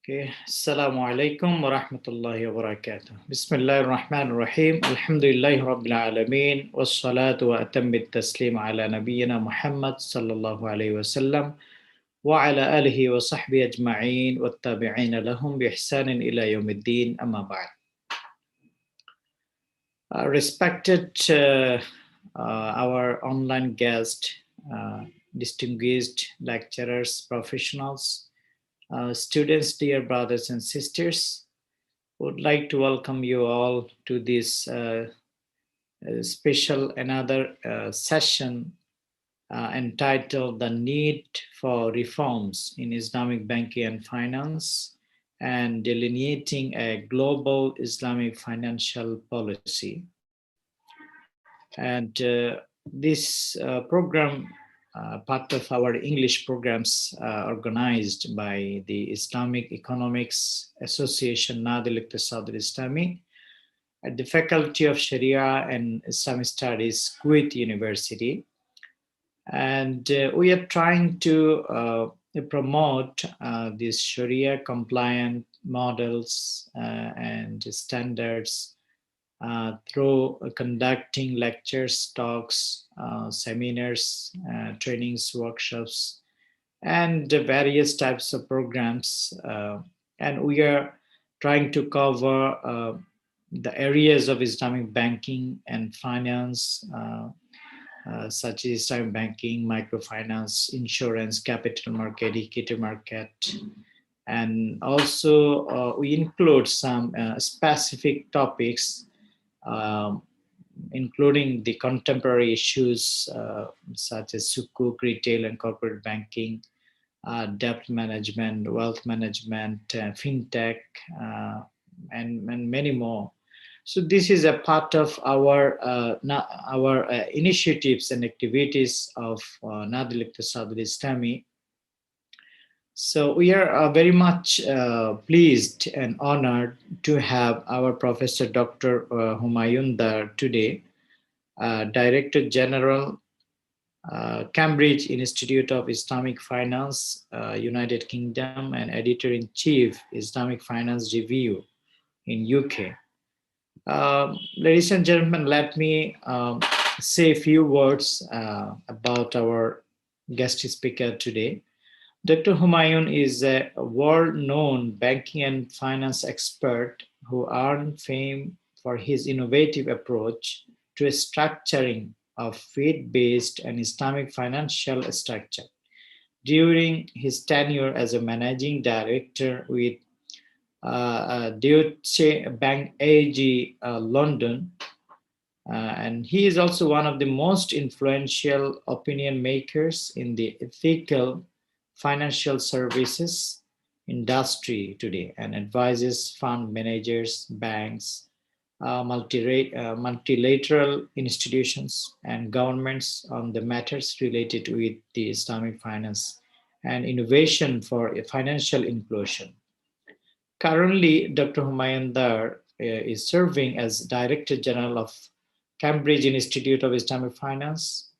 Okay. Assalamu alaikum wa rahmatullahi wa barakatuh. Bismillahir Rahmanir Rahim. Alhamdulillahi Rabbil Alameen. Wassalatu wa atammit taslim ala nabiyyina Muhammad sallallahu alayhi wa sallam wa ala alihi wa sahbihi ajma'in wa tabi'ina lahum bi ihsanin ila yawmiddin amma ba'd. Respected our online guest, distinguished lecturers, professionals, students, dear brothers and sisters, would like to welcome you all to this special another session entitled The Need for Reforms in Islamic Banking and Finance and Delineating a Global Islamic Financial Policy. And this program, part of our English programs organized by the Islamic Economics Association, Untitled Chapter, at the Faculty of Sharia and Islamic Studies, Kuwait University. And we are trying to promote these Sharia compliant models and standards through conducting lectures, talks, seminars, trainings, workshops, and various types of programs. And we are trying to cover the areas of Islamic banking and finance, such as Islamic banking, microfinance, insurance, capital market, equity market. And also we include some specific topics including the contemporary issues such as sukuk, retail and corporate banking, debt management, wealth management, fintech, and many more. So this is a part of our initiatives and activities of Untitled Chapter. So we are very much pleased and honored to have our Professor Dr. Humayun there today, Director General, Cambridge Institute of Islamic Finance, United Kingdom, and Editor-in-Chief, Islamic Finance Review in UK. Ladies and gentlemen, let me say a few words about our guest speaker today. Dr. Humayun is a world-known banking and finance expert who earned fame for his innovative approach to a structuring of faith-based and Islamic financial structure. During his tenure as a managing director with Deutsche Bank AG London, and he is also one of the most influential opinion makers in the ethical financial services industry today and advises fund managers, banks, multilateral institutions and governments on the matters related with the Islamic finance and innovation for financial inclusion. Currently, Dr. Humayun Dar is serving as Director General of Cambridge Institute of Islamic Finance.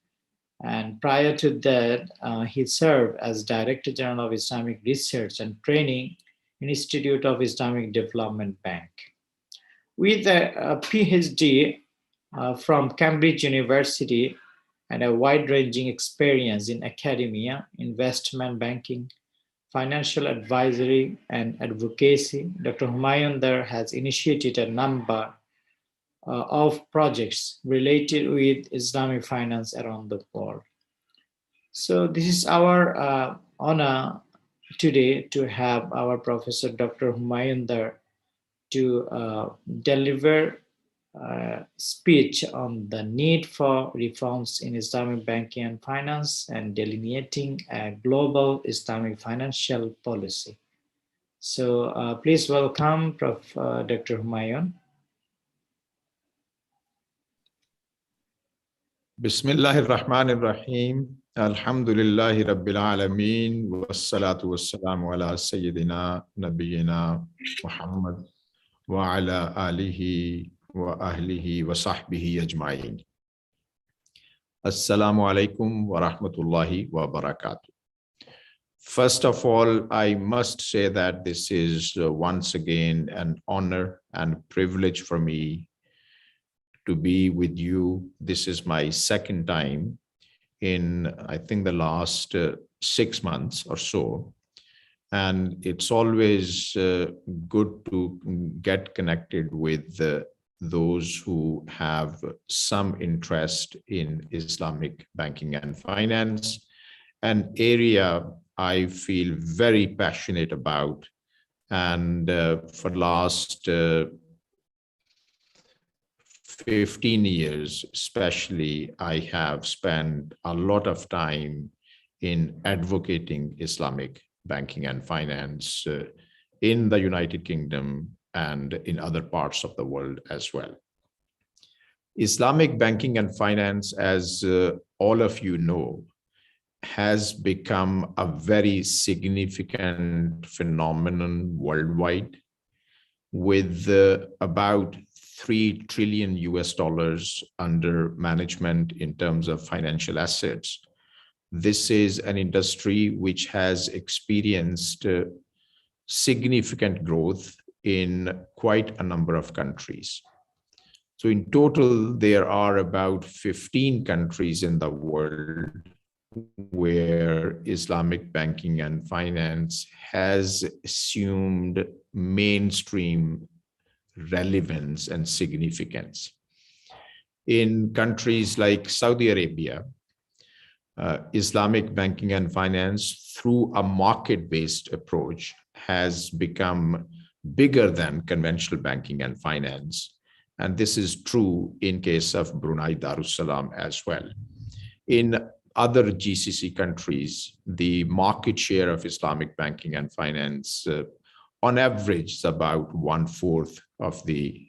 And prior to that, he served as Director General of Islamic Research and Training, Institute of Islamic Development Bank. With a PhD from Cambridge University and a wide-ranging experience in academia, investment banking, financial advisory, and advocacy, Dr. Humayun Dar has initiated a number of projects related with Islamic finance around the world. So this is our honor today to have our Professor Dr. Humayun Dar to deliver a speech on the need for reforms in Islamic banking and finance and delineating a global Islamic financial policy. So please welcome Prof. Dr. Humayun. Bismillahir Rahmanir Rahim. Alhamdulillahi Rabbil Alameen. Wassalatu wassalamu ala Sayyidina Nabiyyina Muhammad wa ala alihi wa ahlihi wa sahbihi ajma'in. Assalamu alaikum wa rahmatullahi wa barakatuh. First of all, I must say that this is once again an honor and privilege for me to be with you. This is my second time in, I think, the last 6 months or so. And it's always good to get connected with those who have some interest in Islamic banking and finance, an area I feel very passionate about. And for the last 15 years, especially, I have spent a lot of time in advocating Islamic banking and finance in the United Kingdom and in other parts of the world as well. Islamic banking and finance, as all of you know, has become a very significant phenomenon worldwide, with about 3 trillion US dollars under management in terms of financial assets. This is an industry which has experienced significant growth in quite a number of countries. So in total, there are about 15 countries in the world where Islamic banking and finance has assumed mainstream relevance and significance. In countries like Saudi Arabia, Islamic banking and finance, through a market-based approach, has become bigger than conventional banking and finance. And this is true in case of Brunei Darussalam as well. In other GCC countries, the market share of Islamic banking and finance, on average, is about 1/4 of the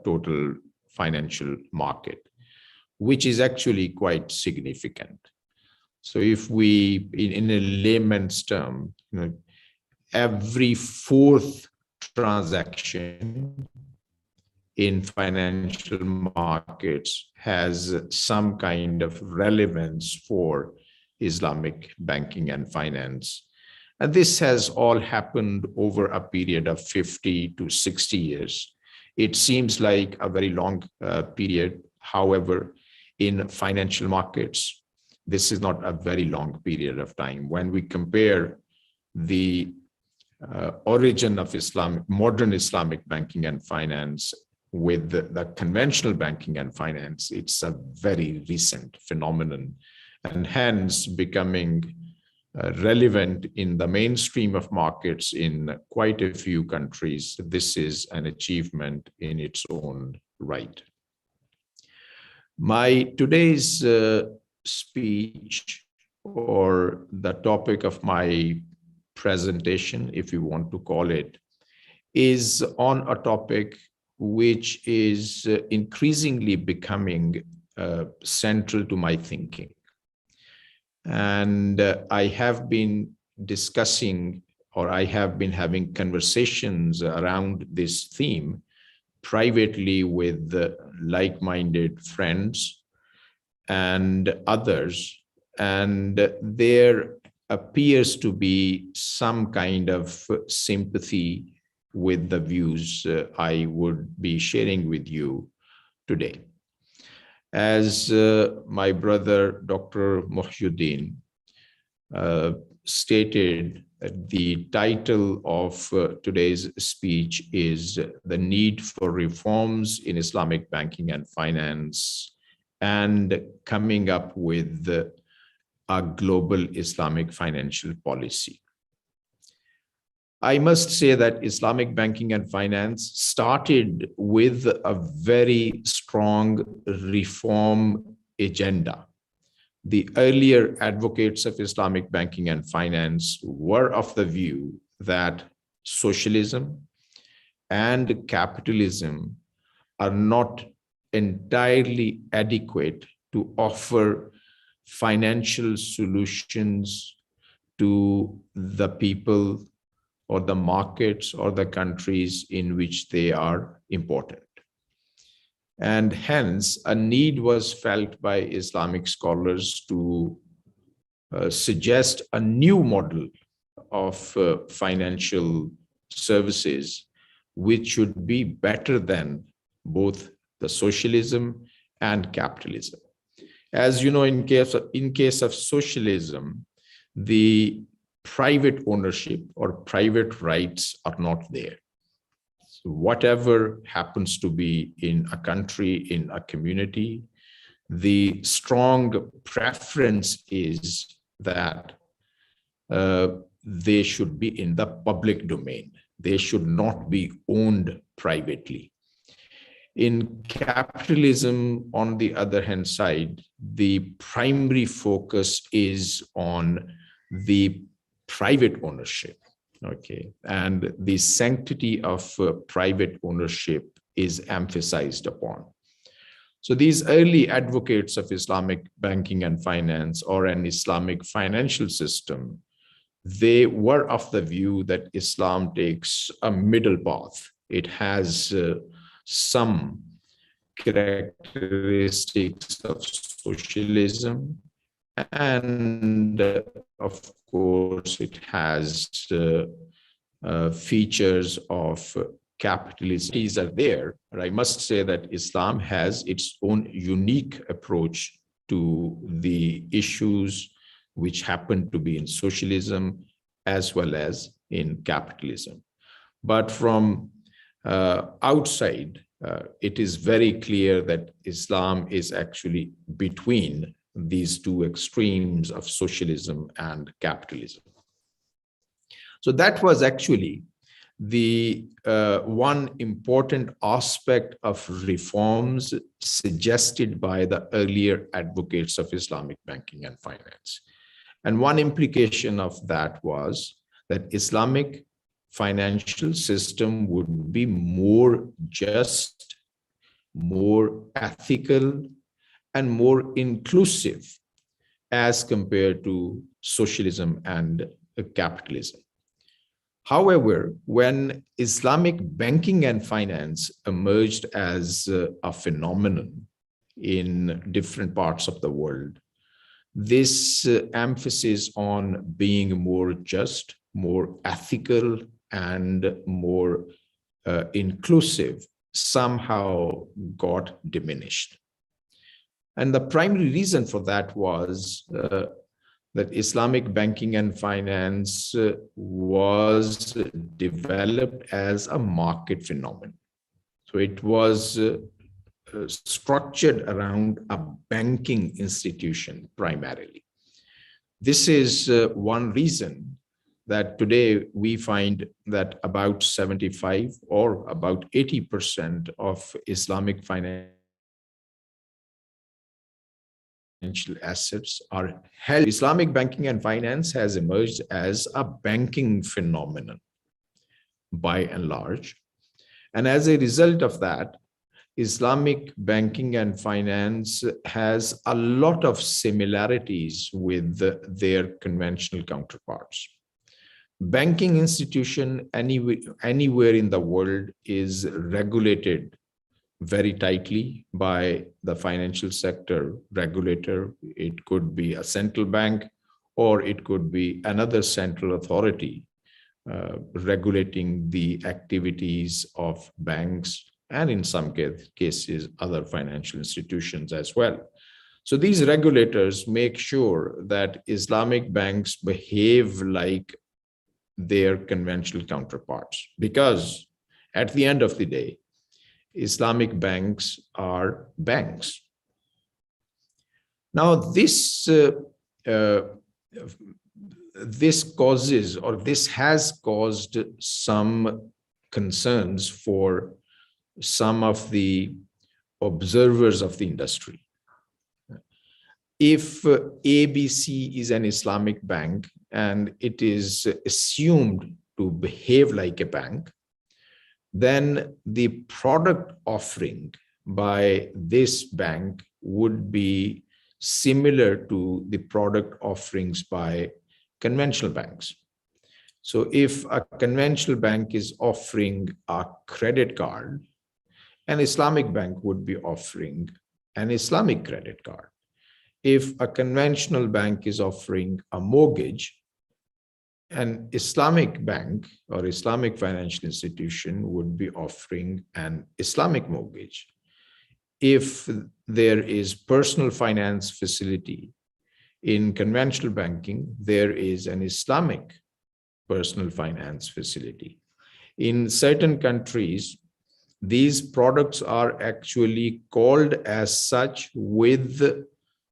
total financial market, which is actually quite significant. So if we, in a layman's term, every fourth transaction in financial markets has some kind of relevance for Islamic banking and finance. And this has all happened over a period of 50 to 60 years. It seems like a very long period. However, in financial markets, this is not a very long period of time. When we compare the origin of modern Islamic banking and finance with the conventional banking and finance, it's a very recent phenomenon, and hence becoming relevant in the mainstream of markets in quite a few countries. This is an achievement in its own right. My today's speech, or the topic of my presentation, if you want to call it, is on a topic which is increasingly becoming central to my thinking. And I have been discussing, or I have been having conversations around this theme privately with like-minded friends and others. And there appears to be some kind of sympathy with the views I would be sharing with you today. As my brother, Dr. Muhyiddin, stated, the title of today's speech is "The Need for Reforms in Islamic Banking and Finance and Coming Up with a Global Islamic Financial Policy." I must say that Islamic banking and finance started with a very strong reform agenda. The earlier advocates of Islamic banking and finance were of the view that socialism and capitalism are not entirely adequate to offer financial solutions to the people or the markets or the countries in which they are important. And hence, a need was felt by Islamic scholars to suggest a new model of financial services, which should be better than both the socialism and capitalism. As you know, in case of socialism, the private ownership or private rights are not there. So whatever happens to be in a country, in a community, the strong preference is that they should be in the public domain. They should not be owned privately. In capitalism, on the other hand side, the primary focus is on the private ownership, okay? And the sanctity of private ownership is emphasized upon. So these early advocates of Islamic banking and finance, or an Islamic financial system, they were of the view that Islam takes a middle path. It has some characteristics of socialism, and of course it has features of capitalism. These are there, but I must say that Islam has its own unique approach to the issues which happen to be in socialism as well as in capitalism. But from outside, it is very clear that Islam is actually between these two extremes of socialism and capitalism. So that was actually the one important aspect of reforms suggested by the earlier advocates of Islamic banking and finance. And one implication of that was that Islamic financial system would be more just, more ethical, and more inclusive as compared to socialism and capitalism. However, when Islamic banking and finance emerged as a phenomenon in different parts of the world, this emphasis on being more just, more ethical, and more inclusive somehow got diminished. And the primary reason for that was that Islamic banking and finance was developed as a market phenomenon. So it was structured around a banking institution primarily. This is one reason that today we find that about 75 or about 80% of Islamic financial assets are held. Islamic banking and finance has emerged as a banking phenomenon by and large. And as a result of that, Islamic banking and finance has a lot of similarities with their conventional counterparts. Banking institution anywhere in the world is regulated very tightly by the financial sector regulator. It could be a central bank, or it could be another central authority regulating the activities of banks, and in some cases, other financial institutions as well. So these regulators make sure that Islamic banks behave like their conventional counterparts, because at the end of the day, Islamic banks are banks. Now, this has caused some concerns for some of the observers of the industry. If ABC is an Islamic bank and it is assumed to behave like a bank, then the product offering by this bank would be similar to the product offerings by conventional banks. So if a conventional bank is offering a credit card, an Islamic bank would be offering an Islamic credit card. If a conventional bank is offering a mortgage, an Islamic bank or Islamic financial institution would be offering an Islamic mortgage. If there is personal finance facility in conventional banking, there is an Islamic personal finance facility. In certain countries, these products are actually called as such with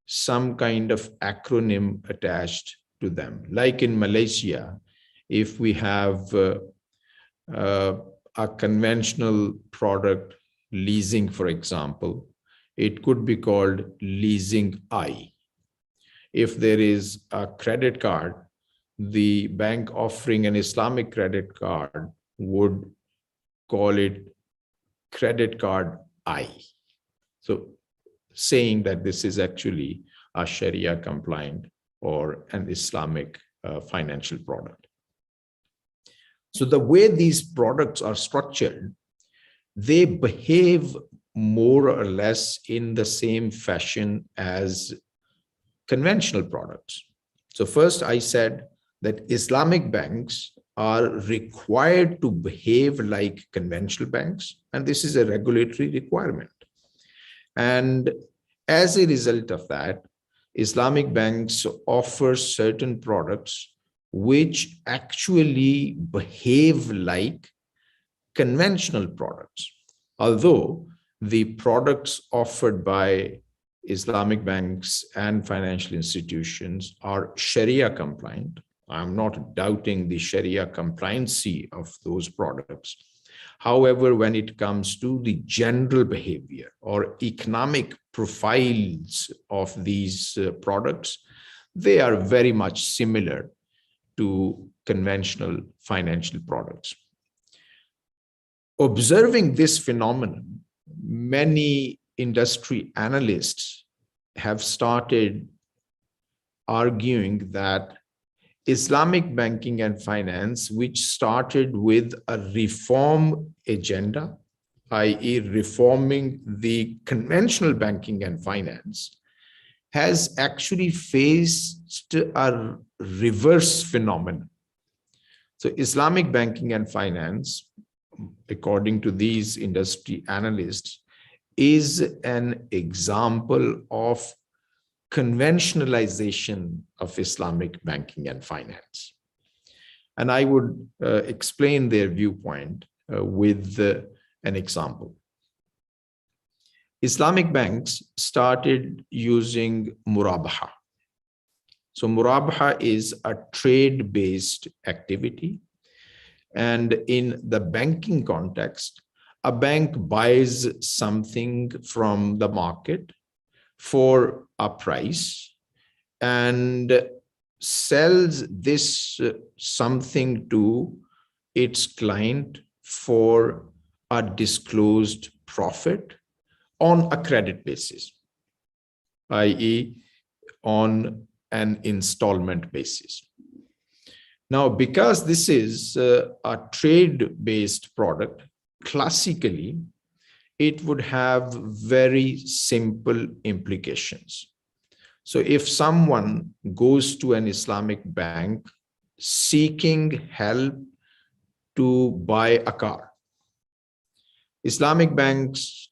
some kind of acronym attached to them. Like in Malaysia, if we have uh, a conventional product, leasing, for example, it could be called leasing I. If there is a credit card, the bank offering an Islamic credit card would call it credit card I. So saying that this is actually a Sharia compliant or an Islamic financial product. So the way these products are structured, they behave more or less in the same fashion as conventional products. So first I said that Islamic banks are required to behave like conventional banks, and this is a regulatory requirement. And as a result of that, Islamic banks offer certain products which actually behave like conventional products. Although the products offered by Islamic banks and financial institutions are Sharia compliant, I'm not doubting the Sharia compliancy of those products. However, when it comes to the general behavior or economic profiles of these products, they are very much similar to conventional financial products. Observing this phenomenon, many industry analysts have started arguing that Islamic banking and finance, which started with a reform agenda, i.e., reforming the conventional banking and finance, has actually faced a reverse phenomenon. So Islamic banking and finance, according to these industry analysts, is an example of conventionalization of Islamic banking and finance. And I would explain their viewpoint with an example. Islamic banks started using Muraba. So Muraba is a trade-based activity. And in the banking context, a bank buys something from the market for a price and sells this something to its client for a disclosed profit on a credit basis, i.e., on an installment basis. Now, because this is a trade-based product, classically, it would have very simple implications. So if someone goes to an Islamic bank seeking help to buy a car, Islamic banks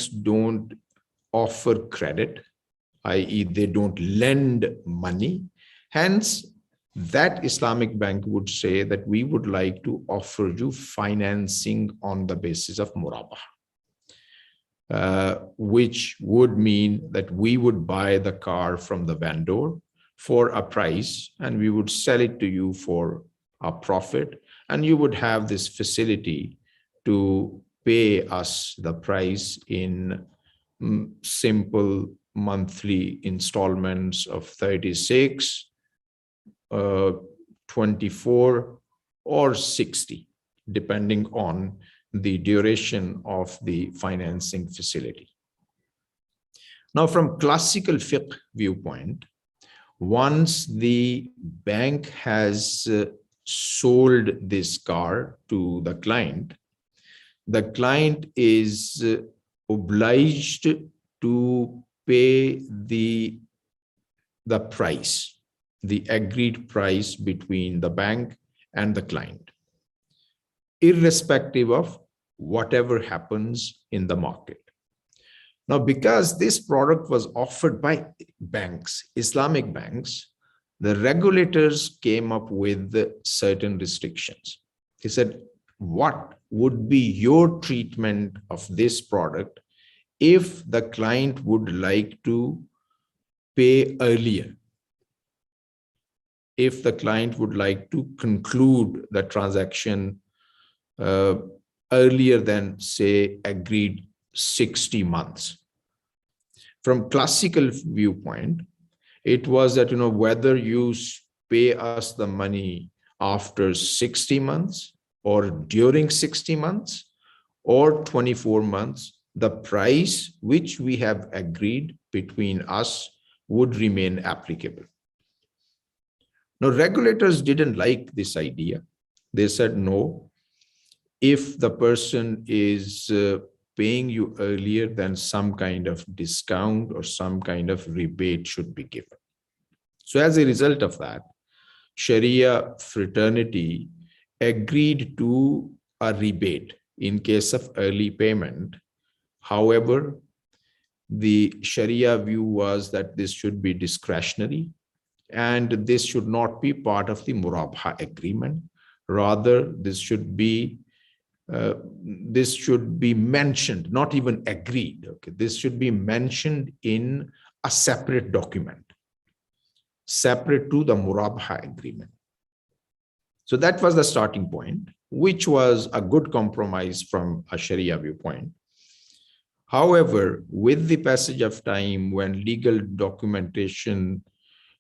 don't offer credit, i.e., they don't lend money. Hence, that Islamic bank would say that we would like to offer you financing on the basis of Muraba, which would mean that we would buy the car from the vendor for a price and we would sell it to you for a profit, and you would have this facility to pay us the price in simple monthly installments of 36, 24 or 60, depending on the duration of the financing facility. Now, from classical fiqh viewpoint, once the bank has sold this car to the client is obliged to pay the price. the agreed price between the bank and the client, irrespective of whatever happens in the market. Now, because this product was offered by banks, Islamic banks, the regulators came up with certain restrictions. He said, what would be your treatment of this product if the client would like to pay earlier? If the client would like to conclude the transaction uh, earlier than, say, agreed 60 months. From classical viewpoint, it was that, whether you pay us the money after 60 months or during 60 months or 24 months, the price which we have agreed between us would remain applicable. Now, regulators didn't like this idea. They said, no, if the person is paying you earlier, then some kind of discount or some kind of rebate should be given. So as a result of that, Sharia fraternity agreed to a rebate in case of early payment. However, the Sharia view was that this should be discretionary and this should not be part of the Muraba agreement. Rather, this should be mentioned, not even agreed. Okay, this should be mentioned in a separate document, separate to the Muraba agreement. So that was the starting point, which was a good compromise from a Sharia viewpoint. However, with the passage of time, when legal documentation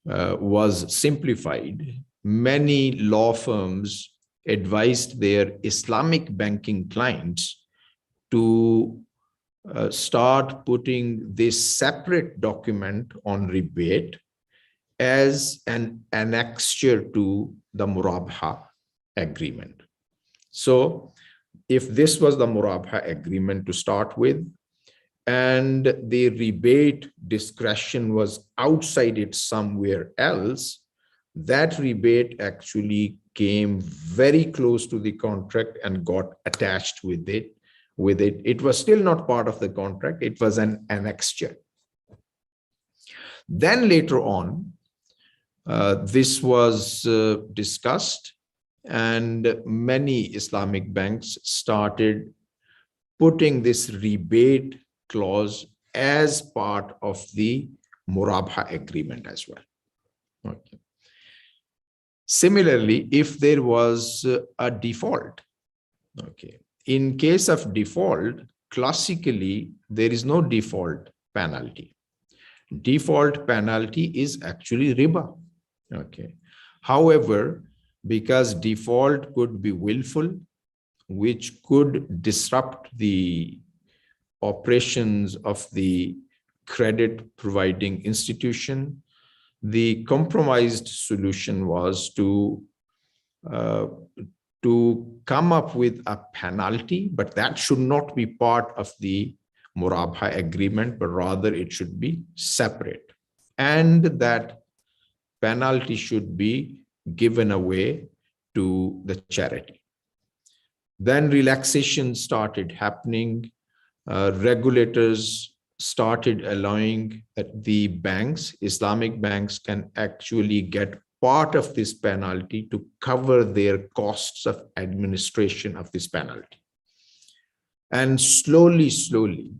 was simplified, many law firms advised their Islamic banking clients to start putting this separate document on rebate as an annexure to the Muraba agreement. So if this was the Muraba agreement to start with, and the rebate discretion was outside it somewhere else, that rebate actually came very close to the contract and got attached with it. It was still not part of the contract. It was an annexure. Then later on, this was discussed, and many Islamic banks started putting this rebate clause as part of the Muraba agreement as well. Okay. Similarly, if there was a default, okay, in case of default, classically, there is no default penalty. Default penalty is actually riba. Okay. However, because default could be willful, which could disrupt the operations of the credit providing institution, the compromised solution was to come up with a penalty, but that should not be part of the Muraba agreement, but rather it should be separate. And that penalty should be given away to the charity. Then relaxation started happening. Regulators started allowing that the banks, Islamic banks, can actually get part of this penalty to cover their costs of administration of this penalty. And slowly,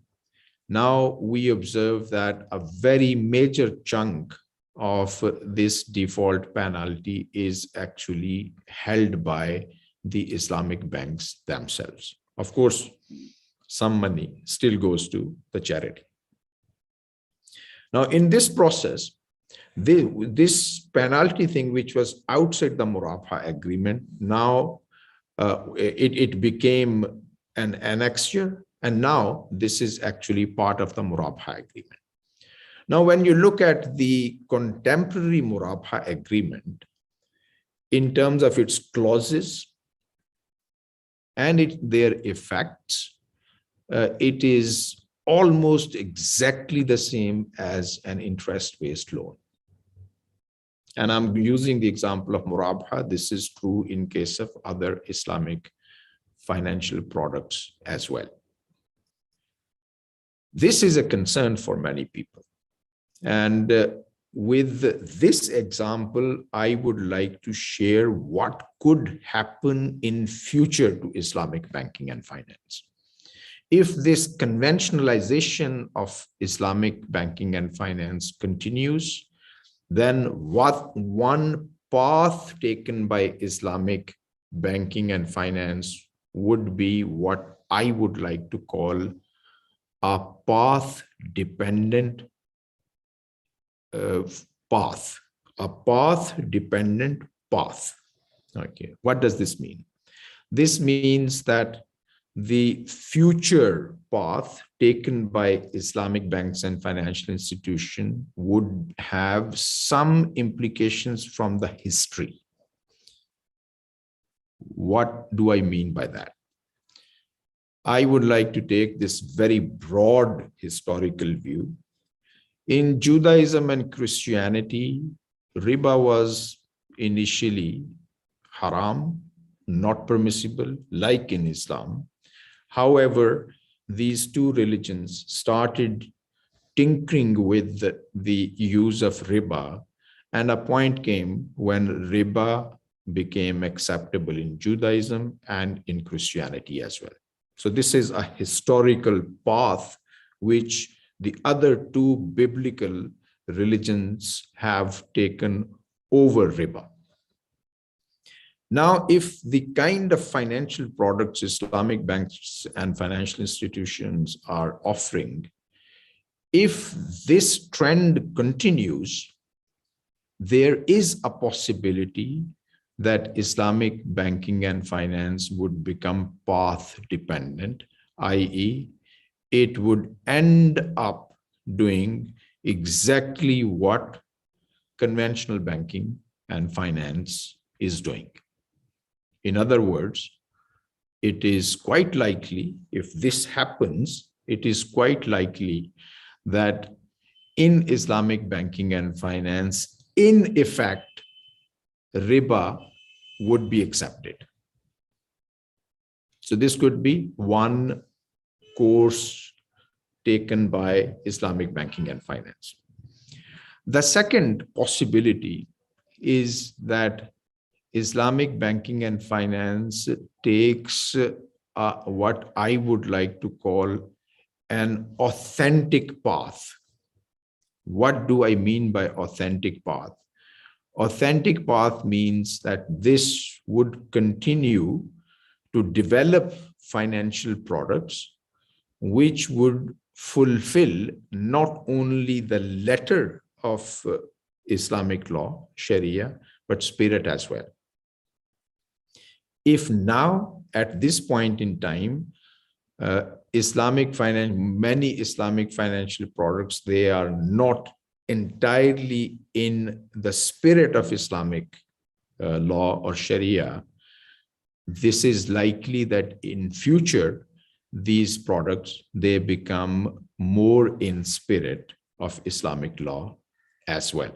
now we observe that a very major chunk of this default penalty is actually held by the Islamic banks themselves. Of course, some money still goes to the charity. Now, in this process, this penalty thing, which was outside the Muraba agreement, now it became an annexure, and now this is actually part of the Muraba agreement. Now, when you look at the contemporary Muraba agreement, in terms of its clauses and their effects, it is almost exactly the same as an interest-based loan. And I'm using the example of Muraba. This is true in case of other Islamic financial products as well. This is a concern for many people. And with this example, I would like to share what could happen in future to Islamic banking and finance. If this conventionalization of Islamic banking and finance continues, then what one path taken by Islamic banking and finance would be what I would like to call a path-dependent path, a path-dependent path. Okay, what does this mean? This means that the future path taken by Islamic banks and financial institutions would have some implications from the history. What do I mean by that? I would like to take this very broad historical view. In Judaism and Christianity, riba was initially haram, not permissible, like in Islam. However, these two religions started tinkering with the use of riba, and a point came when riba became acceptable in Judaism and in Christianity as well. So this is a historical path which the other two biblical religions have taken over riba. Now, if the kind of financial products Islamic banks and financial institutions are offering, if this trend continues, there is a possibility that Islamic banking and finance would become path dependent, i.e., it would end up doing exactly what conventional banking and finance is doing. In other words, it is quite likely, if this happens, it is quite likely that in Islamic banking and finance, in effect, riba would be accepted. So this could be one course taken by Islamic banking and finance. The second possibility is that Islamic banking and finance takes what I would like to call an authentic path. What do I mean by authentic path? Authentic path means that this would continue to develop financial products which would fulfill not only the letter of Islamic law, Sharia, but spirit as well. If now, at this point in time, many Islamic financial products, they are not entirely in the spirit of Islamic law or Sharia, this is likely that in future, these products, they become more in spirit of Islamic law as well.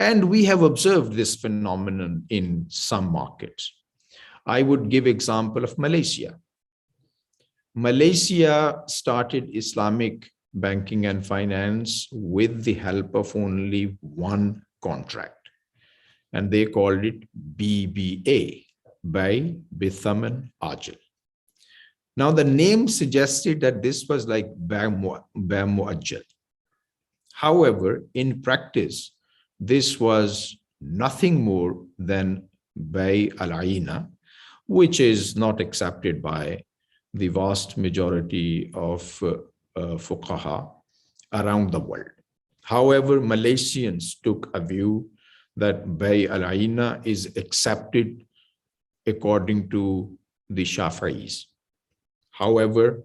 And we have observed this phenomenon in some markets. I would give example of Malaysia. Malaysia started Islamic banking and finance with the help of only one contract, and they called it BBA, Bay Bithaman Ajil. Now the name suggested that this was like Bay Muajjal. However, in practice, this was nothing more than Bay Al-Aina, which is not accepted by the vast majority of fuqaha around the world. However, Malaysians took a view that Bay Al-Aina is accepted according to the Shafi'is. However,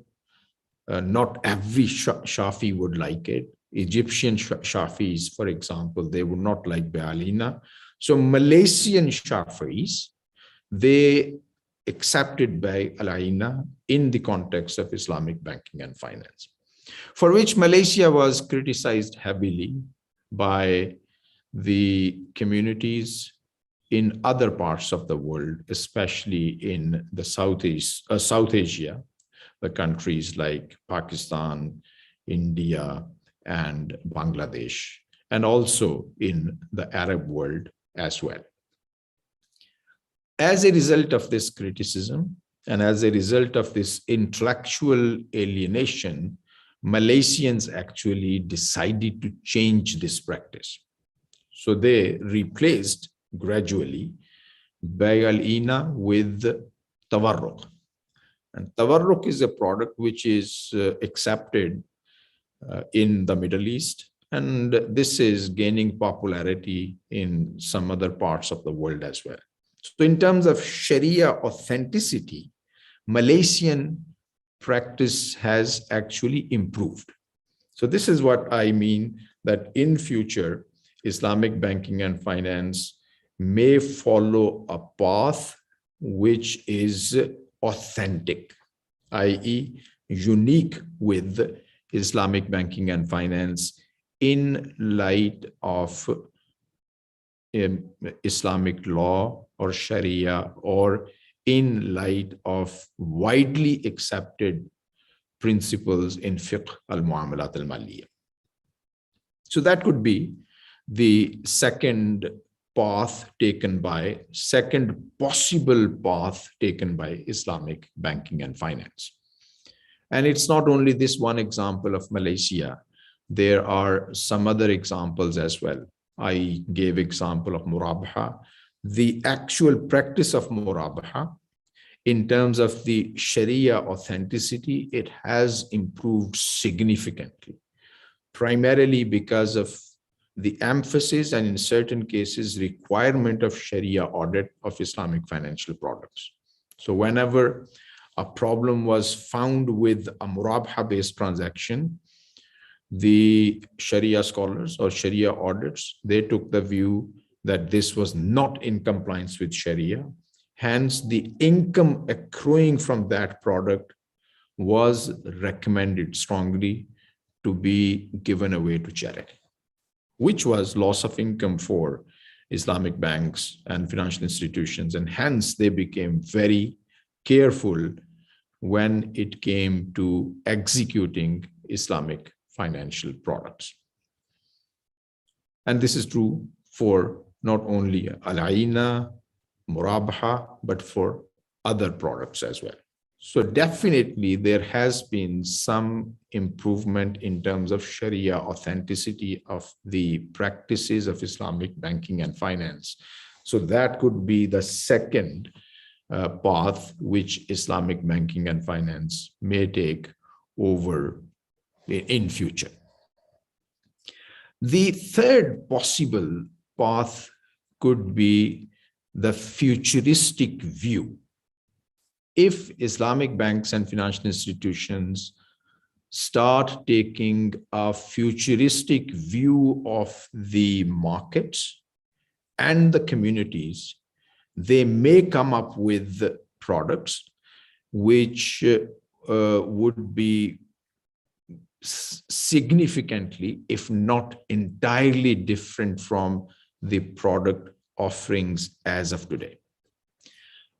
not every Shafi would like it. Egyptian Shafis, for example, they would not like Bay Al-Aina. So Malaysian Shafis, they accepted Bay Al-Aina in the context of Islamic banking and finance, for which Malaysia was criticized heavily by the communities in other parts of the world, especially in the South Asia, the countries like Pakistan, India, and Bangladesh, and also in the Arab world as well. As a result of this criticism and as a result of this intellectual alienation, Malaysians actually decided to change this practice. So they replaced gradually Bay al-Ina with Tawarruq. And Tawarruq is a product which is accepted in the Middle East, and this is gaining popularity in some other parts of the world as well. So in terms of Sharia authenticity, Malaysian practice has actually improved. So this is what I mean, that in future, Islamic banking and finance may follow a path which is authentic, i.e., unique with Islamic banking and finance in light of Islamic law or Sharia, or in light of widely accepted principles in fiqh al-muamalat al-maliyya. So that could be the second possible path taken by Islamic banking and finance. And it's not only this one example of Malaysia. There are some other examples as well. I gave example of Muraba. The actual practice of Muraba, in terms of the Sharia authenticity, it has improved significantly, primarily because of the emphasis and in certain cases requirement of Sharia audit of Islamic financial products. So whenever a problem was found with a Murabha-based transaction, the Sharia scholars or Sharia audits, they took the view that this was not in compliance with Sharia. Hence, the income accruing from that product was recommended strongly to be given away to charity, which was loss of income for Islamic banks and financial institutions. And hence, they became very careful when it came to executing Islamic financial products. And this is true for not only Al-Aina, Murabha, but for other products as well. So definitely there has been some improvement in terms of Sharia authenticity of the practices of Islamic banking and finance. So that could be the second path which Islamic banking and finance may take over in future. The third possible path could be the futuristic view. If Islamic banks and financial institutions start taking a futuristic view of the markets and the communities, they may come up with products which would be significantly, if not entirely different from the product offerings as of today.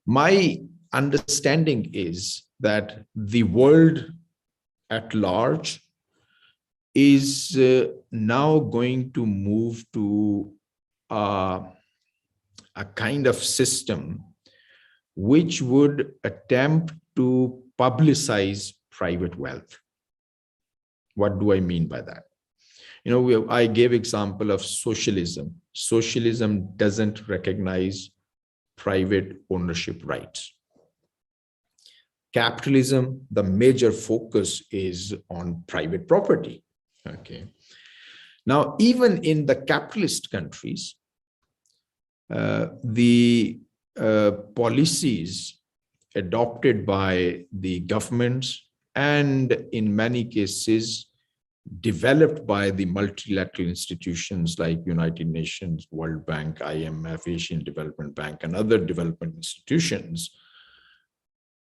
My understanding is that the world at large is now going to move to a kind of system which would attempt to publicize private wealth. What do I mean by that? I gave example of socialism. Socialism doesn't recognize private ownership rights. Capitalism, the major focus is on private property. Okay. Now, even in the capitalist countries, the policies adopted by the governments and in many cases developed by the multilateral institutions like United Nations, World Bank, IMF, Asian Development Bank, and other development institutions,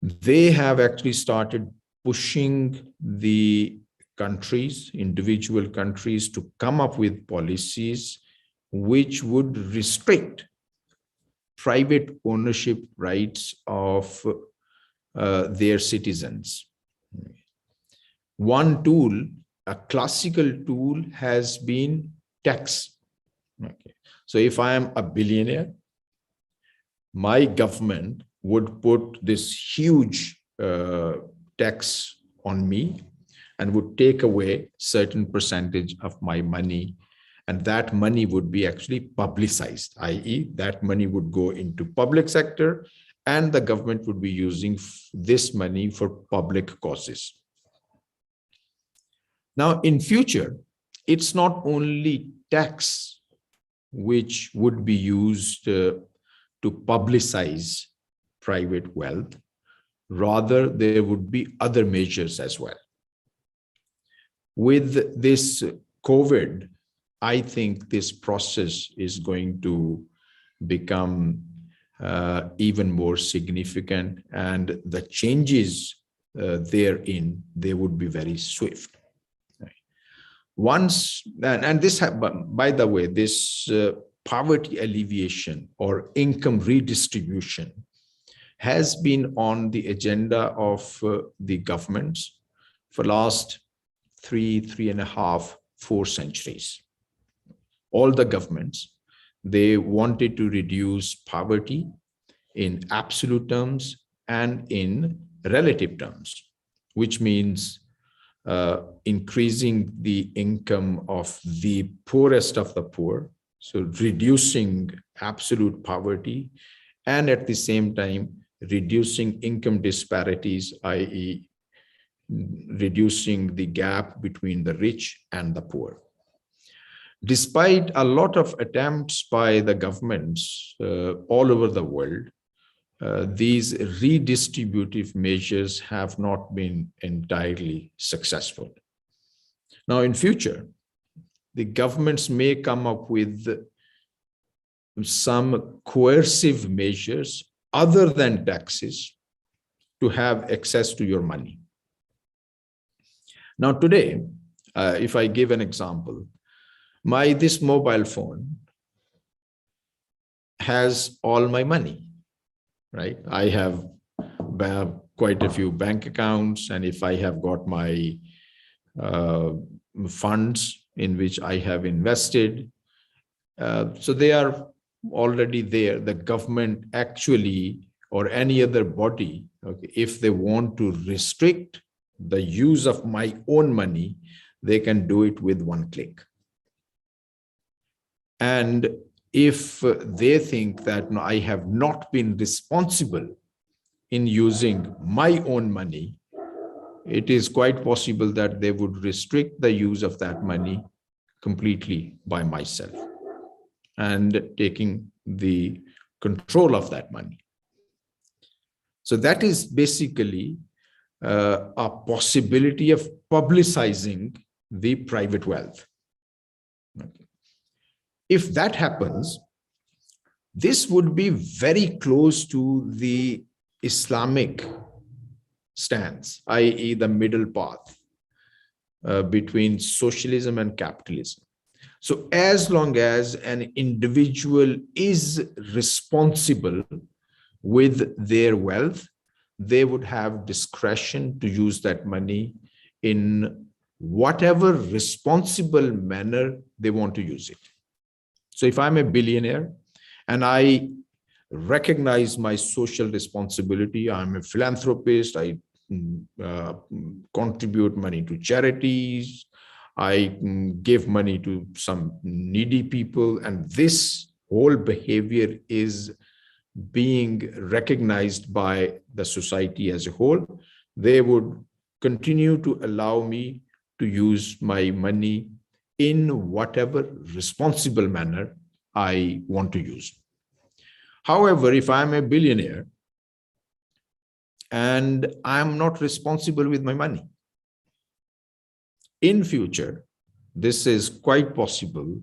they have actually started pushing the countries, individual countries, to come up with policies which would restrict private ownership rights of their citizens. One tool, a classical tool, has been tax. Okay. So if I am a billionaire, my government would put this huge tax on me and would take away certain percentage of my money, and that money would be actually publicized, i.e. that money would go into public sector and the government would be using this money for public causes. Now in future, it's not only tax which would be used to publicize private wealth, rather there would be other measures as well. With this COVID, I think this process is going to become even more significant, and the changes therein, they would be very swift. Once, and this, by the way, this poverty alleviation or income redistribution has been on the agenda of the governments for last 3.5, 4 centuries. All the governments, they wanted to reduce poverty in absolute terms and in relative terms, which means increasing the income of the poorest of the poor, so reducing absolute poverty, and at the same time reducing income disparities, i.e. reducing the gap between the rich and the poor. Despite a lot of attempts by the governments all over the world, these redistributive measures have not been entirely successful. Now in future, the governments may come up with some coercive measures other than taxes to have access to your money. Now today, if I give an example, this mobile phone has all my money, right? I have quite a few bank accounts, and if I have got my funds in which I have invested, so they are already there. The government actually, or any other body, okay, if they want to restrict the use of my own money, they can do it with one click. And if they think that no, I have not been responsible in using my own money, it is quite possible that they would restrict the use of that money completely by myself and taking the control of that money. So that is basically a possibility of publicizing the private wealth. Okay. If that happens, this would be very close to the Islamic stance, i.e. the middle path between socialism and capitalism. So as long as an individual is responsible with their wealth, they would have discretion to use that money in whatever responsible manner they want to use it. So if I'm a billionaire and I recognize my social responsibility, I'm a philanthropist, I contribute money to charities, I give money to some needy people, and this whole behavior is being recognized by the society as a whole, they would continue to allow me to use my money in whatever responsible manner I want to use. However, if I'm a billionaire and I'm not responsible with my money, in future, this is quite possible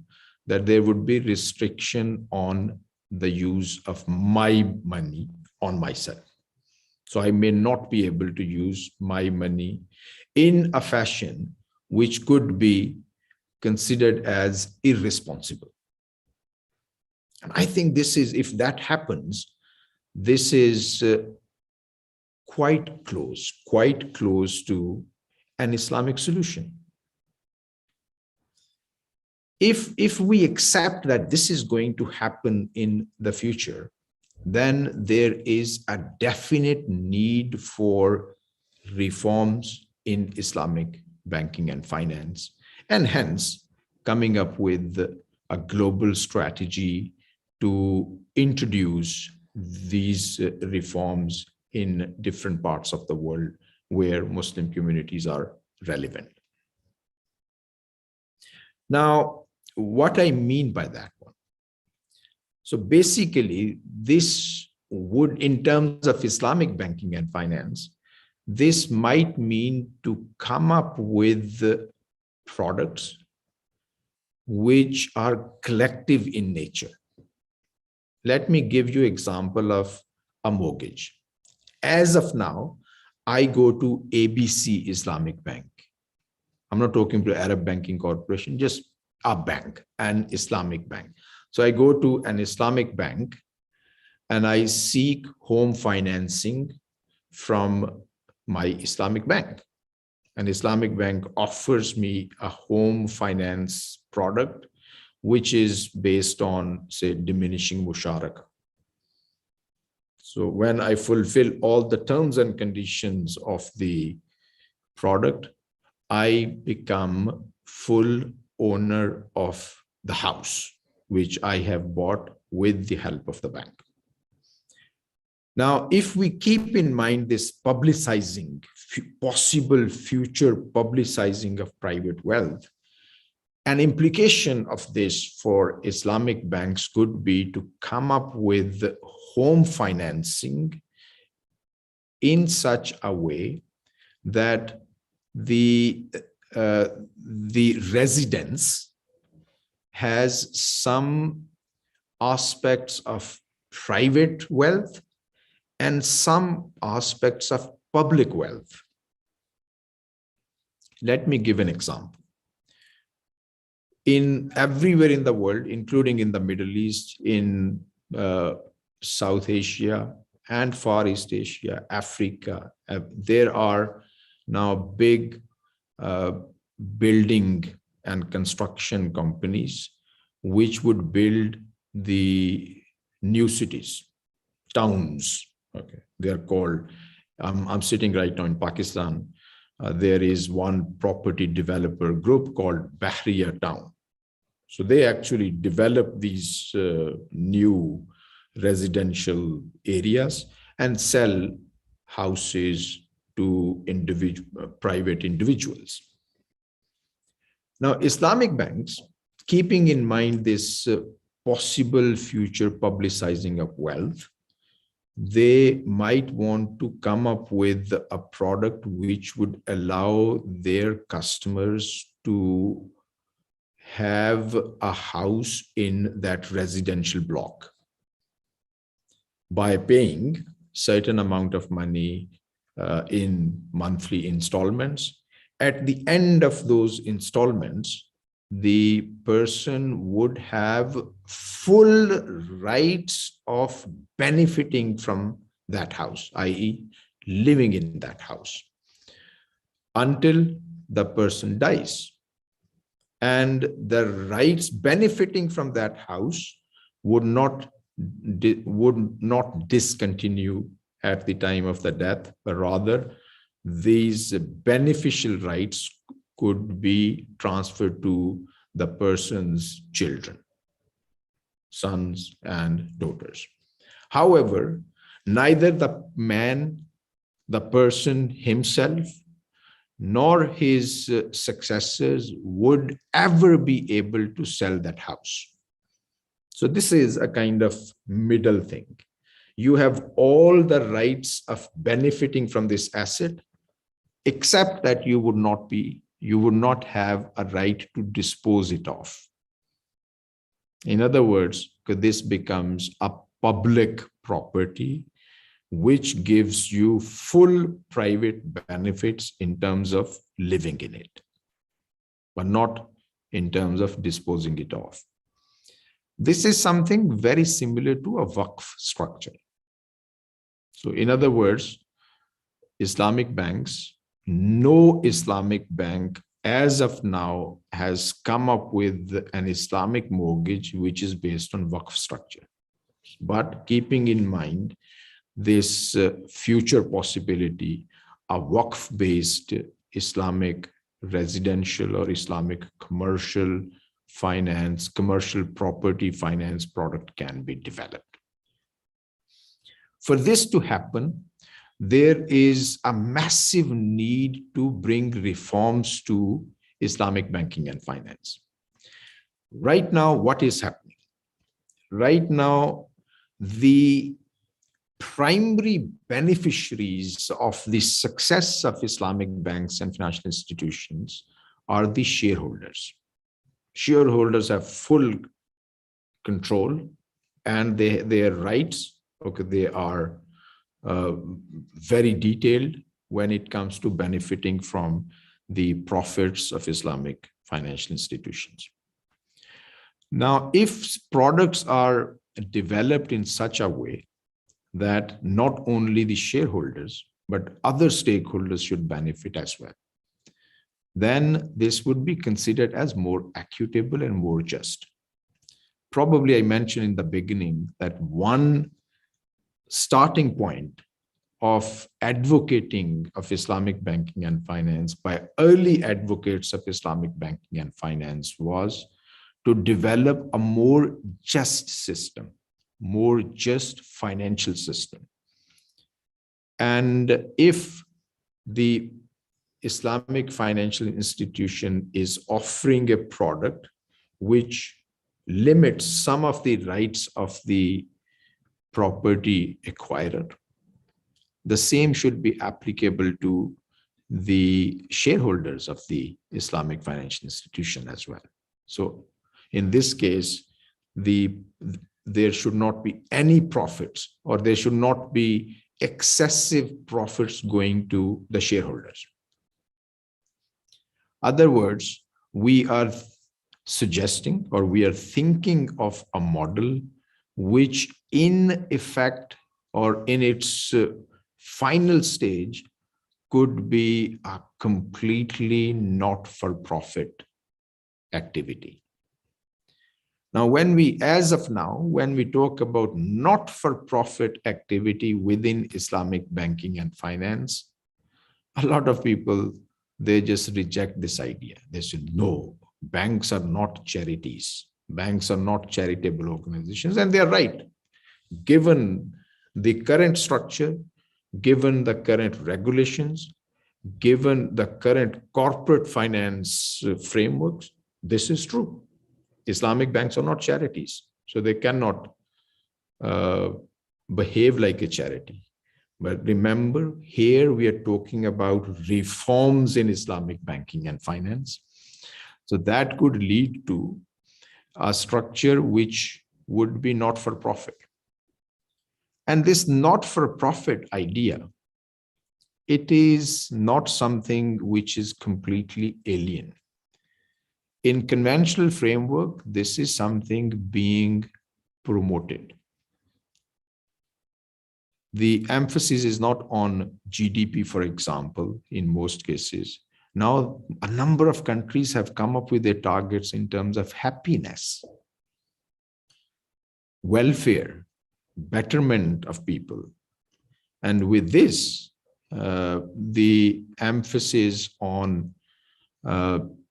that there would be restriction on the use of my money on myself. So I may not be able to use my money in a fashion which could be considered as irresponsible. And I think this is, if that happens, this is quite close to an Islamic solution. If we accept that this is going to happen in the future, then there is a definite need for reforms in Islamic banking and finance, and hence coming up with a global strategy to introduce these reforms in different parts of the world where Muslim communities are relevant. Now, what I mean by that one. So basically, this would, in terms of Islamic banking and finance, this might mean to come up with products which are collective in nature. Let me give you an example of a mortgage. As of now, I go to ABC Islamic Bank. I'm not talking to Arab Banking Corporation, just a bank, an Islamic bank. So I go to an Islamic bank and I seek home financing from my Islamic bank. An Islamic bank offers me a home finance product, which is based on, say, diminishing musharaka. So when I fulfill all the terms and conditions of the product, I become full owner of the house, which I have bought with the help of the bank. Now, if we keep in mind this publicizing, possible future publicizing of private wealth, an implication of this for Islamic banks could be to come up with home financing in such a way that the residence has some aspects of private wealth and some aspects of public wealth. Let me give an example. In everywhere in the world, including in the Middle East, in South Asia and Far East Asia, Africa, there are now big building and construction companies which would build the new cities, towns. Okay, they are called. I'm sitting right now in Pakistan. There is one property developer group called Bahriya Town. So they actually develop these new residential areas and sell houses to private individuals. Now, Islamic banks, keeping in mind this possible future publicizing of wealth, they might want to come up with a product which would allow their customers to have a house in that residential block by paying certain amount of money in monthly installments. At the end of those installments, the person would have full rights of benefiting from that house, i.e., living in that house, until the person dies. And the rights benefiting from that house would not discontinue at the time of the death, but rather these beneficial rights could be transferred to the person's children, sons and daughters. However, neither the man, the person himself, nor his successors would ever be able to sell that house. So this is a kind of middle thing. You have all the rights of benefiting from this asset, except that you would not have a right to dispose it off. In other words, this becomes a public property which gives you full private benefits in terms of living in it, but not in terms of disposing it off. This is something very similar to a Waqf structure. So in other words, Islamic banks, no Islamic bank as of now has come up with an Islamic mortgage which is based on Waqf structure. But keeping in mind this future possibility, a Waqf-based Islamic residential or Islamic commercial finance, commercial property finance product can be developed. For this to happen, there is a massive need to bring reforms to Islamic banking and finance. Right now, what is happening? Right now, the primary beneficiaries of the success of Islamic banks and financial institutions are the shareholders. Shareholders have full control and their rights, okay, they are very detailed when it comes to benefiting from the profits of Islamic financial institutions. Now, if products are developed in such a way that not only the shareholders, but other stakeholders should benefit as well, then this would be considered as more equitable and more just. Probably I mentioned in the beginning that one starting point of advocating of Islamic banking and finance by early advocates of Islamic banking and finance was to develop a more just system, more just financial system. And if the Islamic financial institution is offering a product which limits some of the rights of the property acquirer, the same should be applicable to the shareholders of the Islamic financial institution as well. So in this case, there should not be any profits, or there should not be excessive profits going to the shareholders. Other words, we are suggesting, or we are thinking of a model which in effect or in its final stage could be a completely not-for-profit activity. Now, when we talk about not-for-profit activity within Islamic banking and finance, a lot of people, they just reject this idea. They say, no, banks are not charities. Banks are not charitable organizations. And they are right. Given the current structure, given the current regulations, given the current corporate finance frameworks, this is true. Islamic banks are not charities, so they cannot behave like a charity. But remember, here we are talking about reforms in Islamic banking and finance. So that could lead to a structure which would be not for profit. And this not for profit idea, it is not something which is completely alien. In conventional framework, this is something being promoted. The emphasis is not on GDP, for example, in most cases. Now, a number of countries have come up with their targets in terms of happiness, welfare, betterment of people. And with this, the emphasis on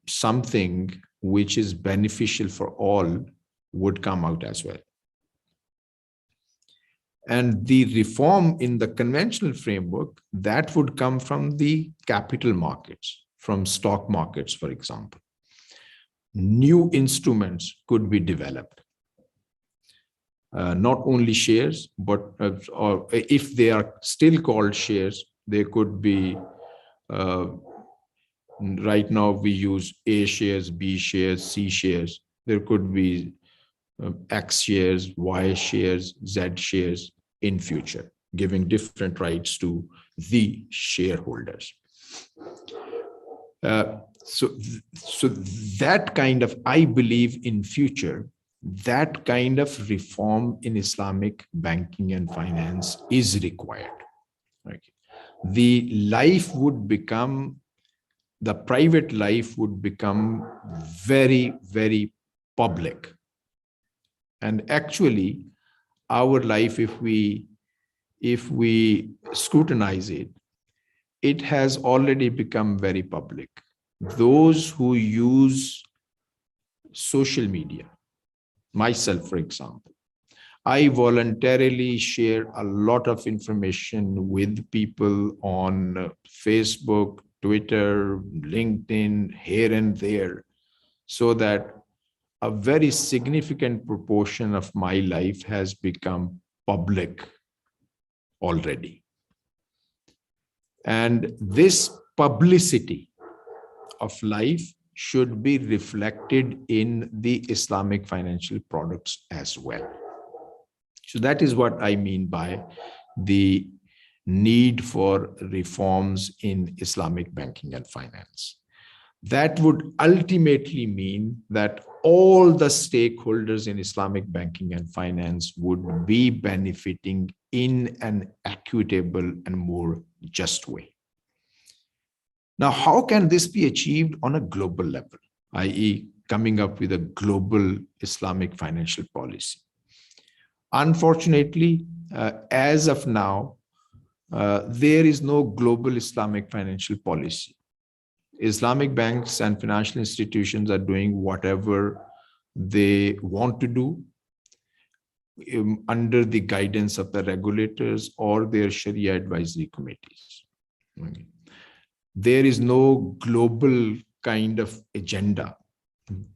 something which is beneficial for all would come out as well. And the reform in the conventional framework, that would come from the capital markets, from stock markets, for example. New instruments could be developed. Not only shares, but or if they are still called shares, they could be, right now we use A shares, B shares, C shares. There could be X shares, Y shares, Z shares in future, giving different rights to the shareholders. So that kind of, I believe in future, that kind of reform in Islamic banking and finance is required. Okay. The life would become, the private life would become very, very public. And actually, our life, if we scrutinize it, it has already become very public. Those who use social media, myself, for example, I voluntarily share a lot of information with people on Facebook, Twitter, LinkedIn, here and there, so that a very significant proportion of my life has become public already. And this publicity of life should be reflected in the Islamic financial products as well. So that is what I mean by the need for reforms in Islamic banking and finance. That would ultimately mean that all the stakeholders in Islamic banking and finance would be benefiting in an equitable and more just way. Now, how can this be achieved on a global level, i.e., coming up with a global Islamic financial policy? Unfortunately, as of now, there is no global Islamic financial policy. Islamic banks and financial institutions are doing whatever they want to do under the guidance of the regulators or their Sharia advisory committees. There is no global kind of agenda.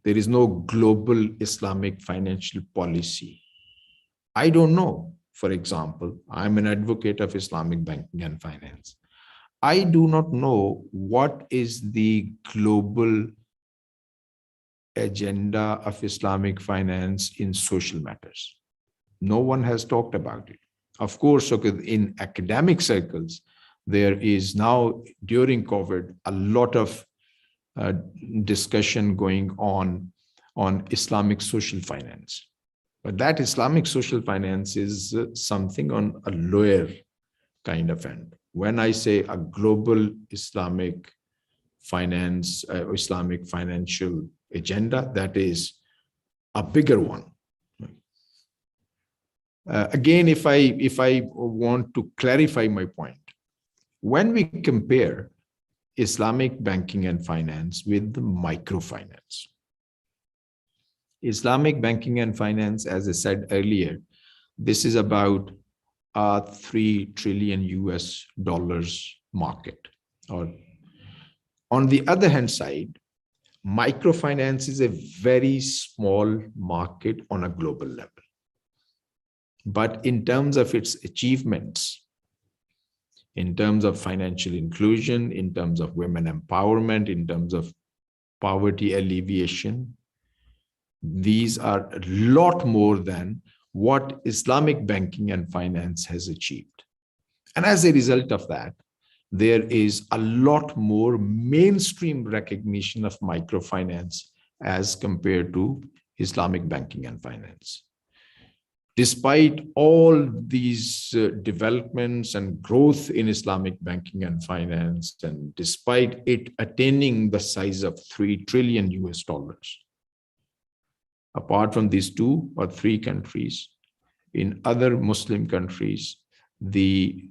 There is no global Islamic financial policy. I don't know. For example, I'm an advocate of Islamic banking and finance. I do not know what is the global agenda of Islamic finance in social matters. No one has talked about it. Of course, okay, in academic circles, there is now, during COVID, a lot of discussion going on Islamic social finance. But that Islamic social finance is something on a lower kind of end. When I say a global Islamic finance, Islamic financial agenda, that is a bigger one. Again, if I want to clarify my point, when we compare Islamic banking and finance with microfinance, Islamic banking and finance, as I said earlier, this is about a $3 trillion US market. Or on the other hand side, microfinance is a very small market on a global level. But in terms of its achievements, in terms of financial inclusion, in terms of women empowerment, in terms of poverty alleviation, these are a lot more than what Islamic banking and finance has achieved. And as a result of that, there is a lot more mainstream recognition of microfinance as compared to Islamic banking and finance. Despite all these developments and growth in Islamic banking and finance, and despite it attaining the size of $3 trillion US, apart from these 2 or 3 countries, in other Muslim countries, the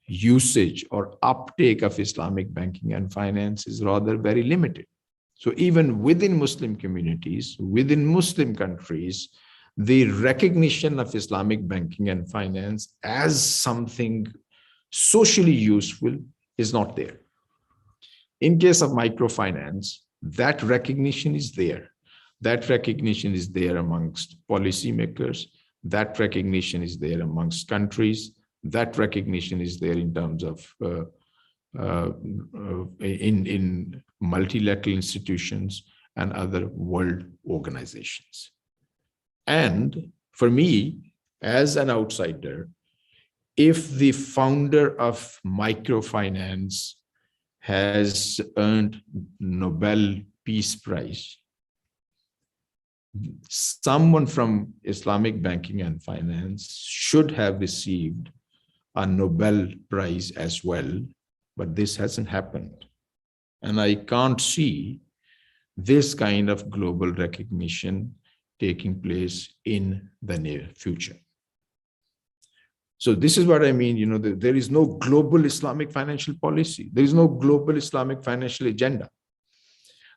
usage or uptake of Islamic banking and finance is rather very limited. So even within Muslim communities, within Muslim countries, the recognition of Islamic banking and finance as something socially useful is not there. In case of microfinance, that recognition is there. That recognition is there amongst policymakers. That recognition is there amongst countries. That recognition is there in terms of in multilateral institutions and other world organizations. And for me, as an outsider, if the founder of microfinance has earned Nobel Peace Prize, someone from Islamic banking and finance should have received a Nobel Prize as well, but this hasn't happened. And I can't see this kind of global recognition taking place in the near future. So this is what I mean, there is no global Islamic financial policy. There is no global Islamic financial agenda.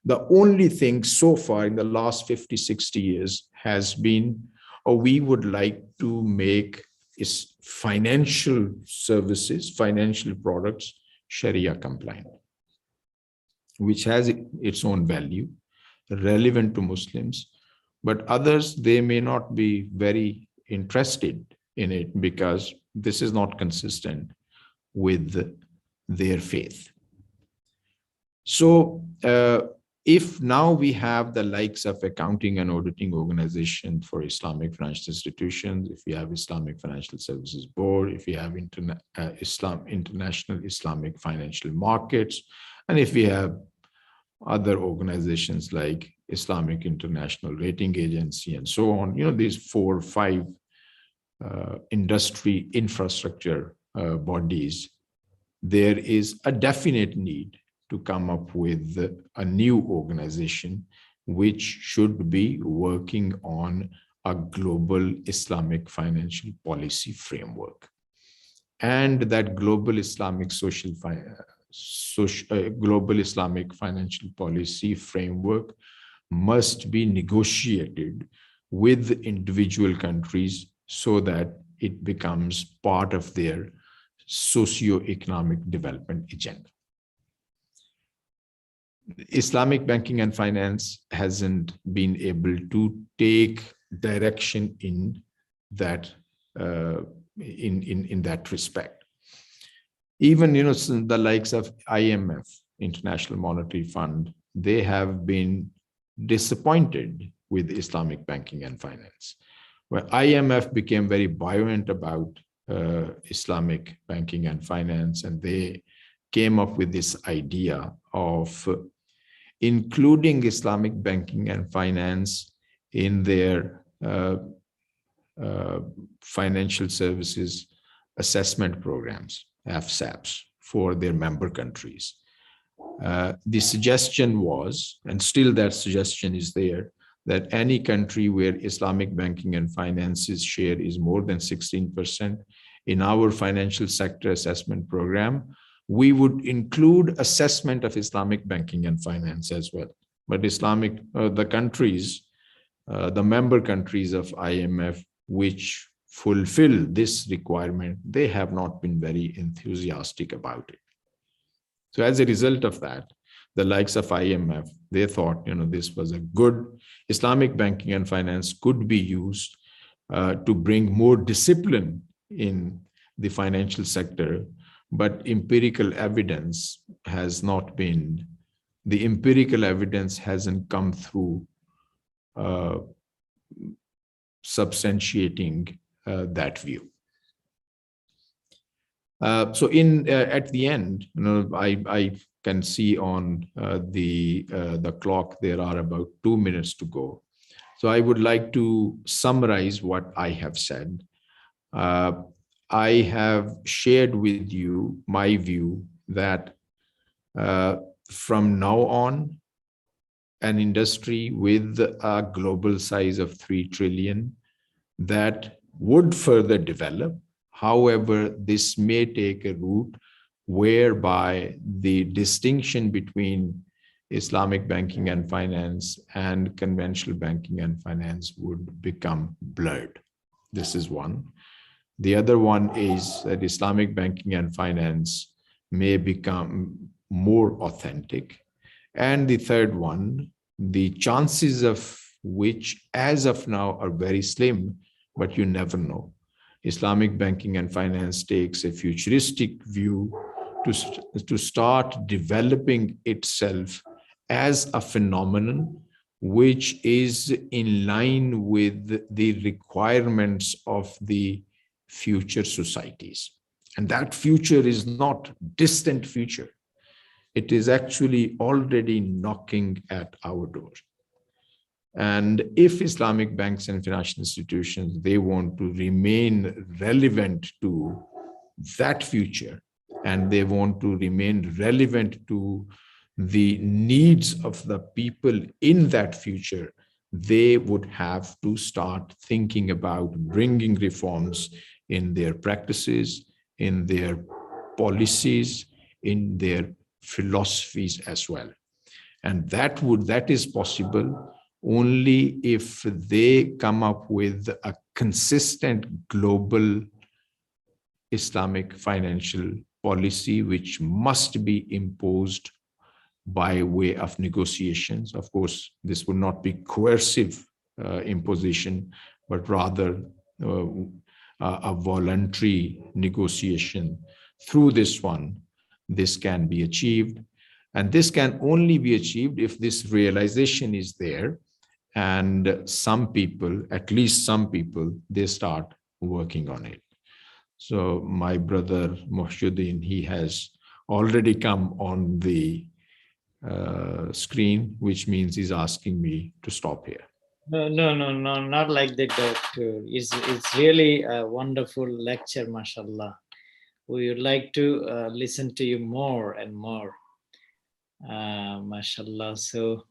The only thing so far in the last 50, 60 years has been, we would like to make is financial services, financial products, Sharia compliant, which has its own value, relevant to Muslims, but others, they may not be very interested in it because this is not consistent with their faith. So if now we have the likes of accounting and auditing organization for Islamic financial institutions, if we have Islamic Financial Services Board, if we have International Islamic Financial Markets, and if we have other organizations like Islamic International Rating Agency and so on, these 4 or 5 industry infrastructure bodies, there is a definite need to come up with a new organization which should be working on a global Islamic financial policy framework. And that global Islamic global Islamic financial policy framework must be negotiated with individual countries so that it becomes part of their socio-economic development agenda. Islamic banking and finance hasn't been able to take direction in that in that respect. Even the likes of IMF, International Monetary Fund, they have been disappointed with Islamic banking and finance. Well, IMF became very buoyant about Islamic banking and finance, and they came up with this idea of including Islamic banking and finance in their financial services assessment programs, FSAPs, for their member countries. The suggestion was, and still that suggestion is there, that any country where Islamic banking and finances share is more than 16% in our financial sector assessment program, we would include assessment of Islamic banking and finance as well. But the countries, the member countries of IMF, which fulfill this requirement, they have not been very enthusiastic about it. So as a result of that, the likes of IMF, they thought, this was a good Islamic banking and finance could be used to bring more discipline in the financial sector, but empirical evidence has not been, the empirical evidence hasn't come through substantiating that view. So at the end, I can see on the clock there are about 2 minutes to go. So I would like to summarize what I have said. I have shared with you my view that from now on, an industry with a global size of 3 trillion that would further develop. However, this may take a route whereby the distinction between Islamic banking and finance and conventional banking and finance would become blurred. This is one. The other one is that Islamic banking and finance may become more authentic. And the third one, the chances of which as of now are very slim, but you never know. Islamic banking and finance takes a futuristic view to start developing itself as a phenomenon which is in line with the requirements of the future societies. And that future is not distant future. It is actually already knocking at our door. And if Islamic banks and financial institutions, they want to remain relevant to that future, and they want to remain relevant to the needs of the people in that future, they would have to start thinking about bringing reforms in their practices, in their policies, in their philosophies as well. And that is possible only if they come up with a consistent global Islamic financial policy, which must be imposed by way of negotiations. Of course, this would not be coercive imposition, but rather uh, a voluntary negotiation. Through this one, this can be achieved. And this can only be achieved if this realization is there, and some people, at least some people, they start working on it. So my brother Mohshuddin, he has already come on the screen, which means he's asking me to stop here. No, no, no, no, not like that, doctor. It's really a wonderful lecture, mashallah. We would like to listen to you more and more, mashallah. So,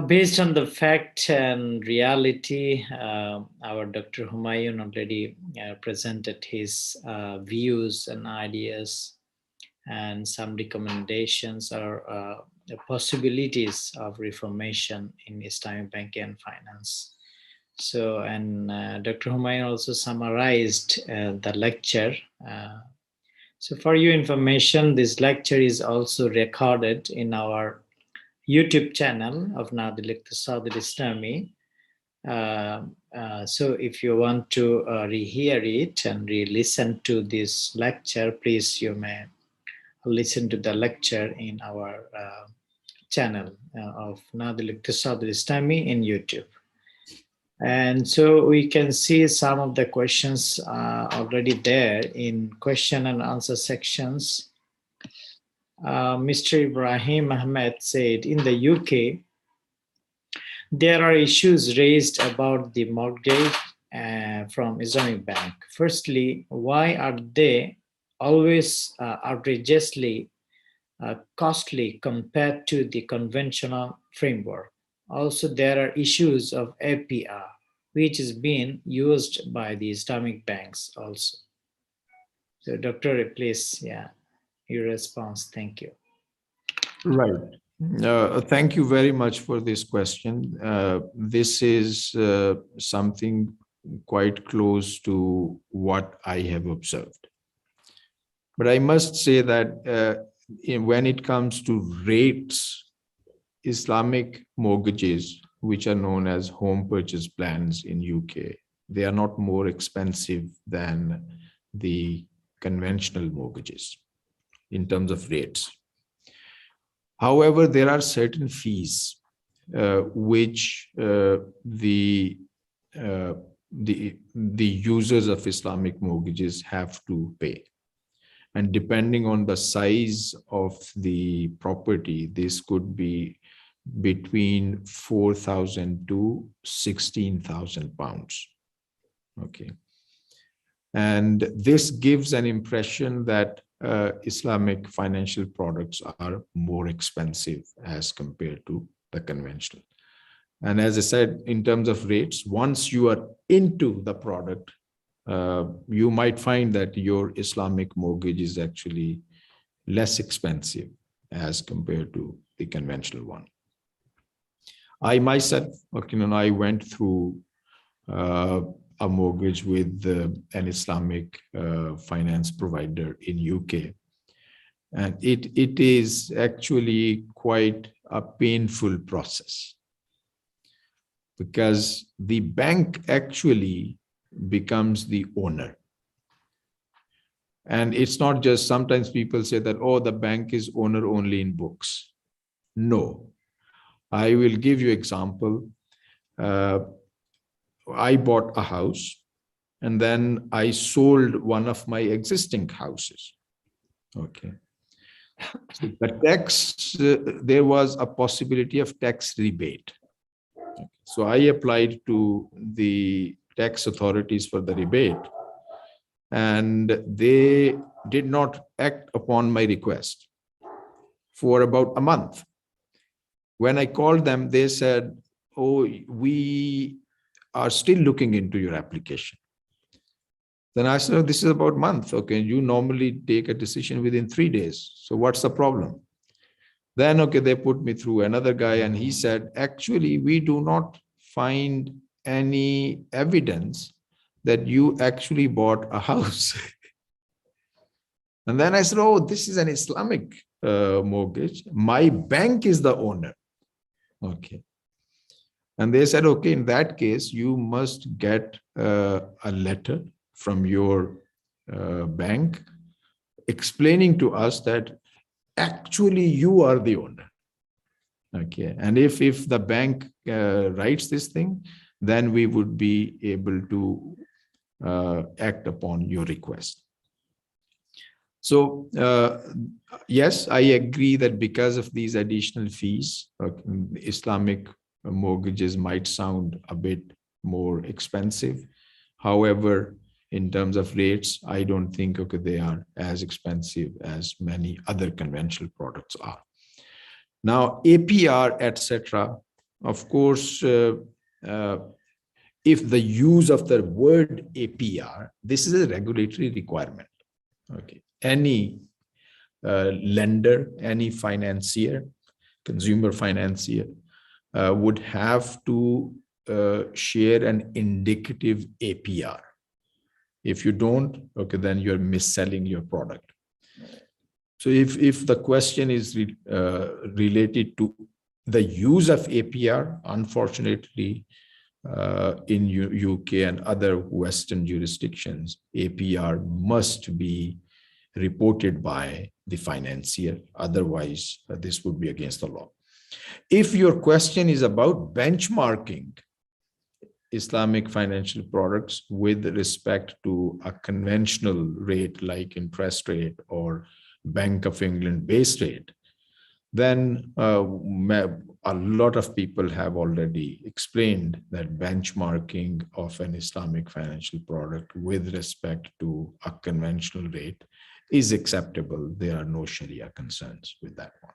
based on the fact and reality, our Dr. Humayun already presented his views and ideas and some recommendations or the possibilities of reformation in Islamic banking and finance. So, and Dr. Humayun also summarized the lecture. So, for your information, this lecture is also recorded in our YouTube channel of Nadil Iqtisad al-Islami. So if you want to rehear it and re-listen to this lecture, please you may listen to the lecture in our channel of Nadil Iqtisad al-Islami in YouTube. And so we can see some of the questions already there in question and answer sections. Mr. Ibrahim Ahmed said, in the UK, there are issues raised about the mortgage from Islamic Bank. Firstly, why are they always outrageously costly compared to the conventional framework? Also, there are issues of APR, which is being used by the Islamic banks also. So, Doctor, please, yeah, your response. Thank you. Right. Thank you very much for this question. This is something quite close to what I have observed. But I must say that when it comes to rates, Islamic mortgages, which are known as home purchase plans in UK, they are not more expensive than the conventional mortgages in terms of rates. However, there are certain fees which the users of Islamic mortgages have to pay. And depending on the size of the property, this could be between 4,000 to 16,000 pounds. Okay. And this gives an impression that Islamic financial products are more expensive as compared to the conventional. And as I said, in terms of rates, once you are into the product, you might find that your Islamic mortgage is actually less expensive as compared to the conventional one. I myself, I went through a mortgage with an Islamic finance provider in UK. And it is actually quite a painful process because the bank actually becomes the owner. And it's not just, sometimes people say that, oh, the bank is owner only in books. No, I will give you example. I bought a house and then I sold one of my existing houses. Okay. So the tax, there was a possibility of tax rebate. So I applied to the tax authorities for the rebate, and they did not act upon my request for about a month. When I called them, they said, "Oh, we are still looking into your application." Then I said, "Oh, this is about a month. Okay, you normally take a decision within 3 days. So what's the problem?" Then, okay, they put me through another guy, and he said, "Actually, we do not find any evidence that you actually bought a house." And then I said, "Oh, this is an Islamic mortgage. My bank is the owner." Okay. And they said, "Okay, in that case, you must get a letter from your bank explaining to us that actually you are the owner." Okay. And if the bank writes this thing, then we would be able to act upon your request. So yes, I agree that because of these additional fees, Islamic mortgages might sound a bit more expensive. However, in terms of rates, I don't think they are as expensive as many other conventional products are. Now, APR, etc. Of course, if the use of the word APR, this is a regulatory requirement. Okay, any lender, any financier, consumer financier would have to share an indicative APR. If you don't, then you're mis-selling your product. So if the question is related to the use of APR, unfortunately, in UK and other Western jurisdictions, APR must be reported by the financier. Otherwise, this would be against the law. If your question is about benchmarking Islamic financial products with respect to a conventional rate like interest rate or Bank of England base rate, then a lot of people have already explained that benchmarking of an Islamic financial product with respect to a conventional rate is acceptable. There are no Sharia concerns with that one.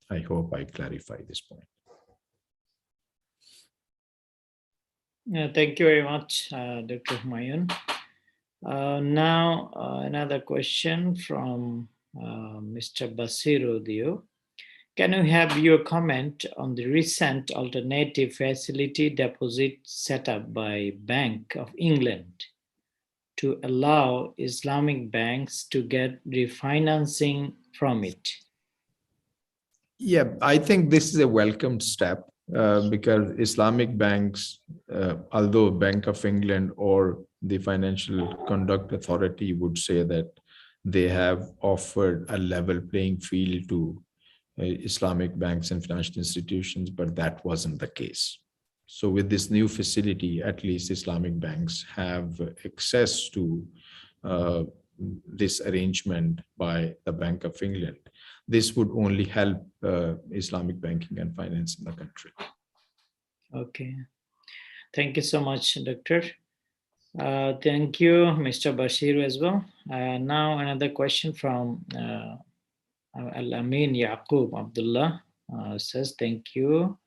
I hope I clarify this point. Thank you very much, Dr. Humayun. Now, another question from Mr. Basiru Dio. Can you have your comment on the recent alternative facility deposit set up by Bank of England to allow Islamic banks to get refinancing from it? Yeah, I think this is a welcome step because Islamic banks, although Bank of England or the Financial Conduct Authority would say that they have offered a level playing field to Islamic banks and financial institutions, but that wasn't the case. So with this new facility, at least Islamic banks have access to this arrangement by the Bank of England. This would only help Islamic banking and finance in the country. Okay. Thank you so much, Doctor. Thank you, Mr. Bashir, as well. Now another question from Al-Amin Yaqub Abdullah says, thank you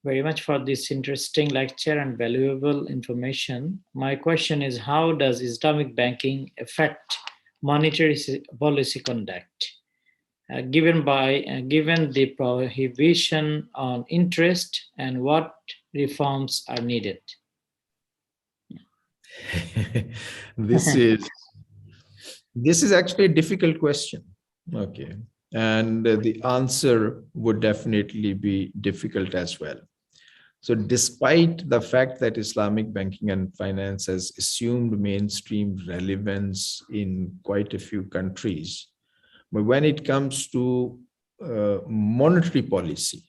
very much for this interesting lecture and valuable information. My question is, how does Islamic banking affect monetary policy conduct? Given the prohibition on interest, and what reforms are needed? This is actually a difficult question. Okay. And the answer would definitely be difficult as well. So despite the fact that Islamic banking and finance has assumed mainstream relevance in quite a few countries, but when it comes to monetary policy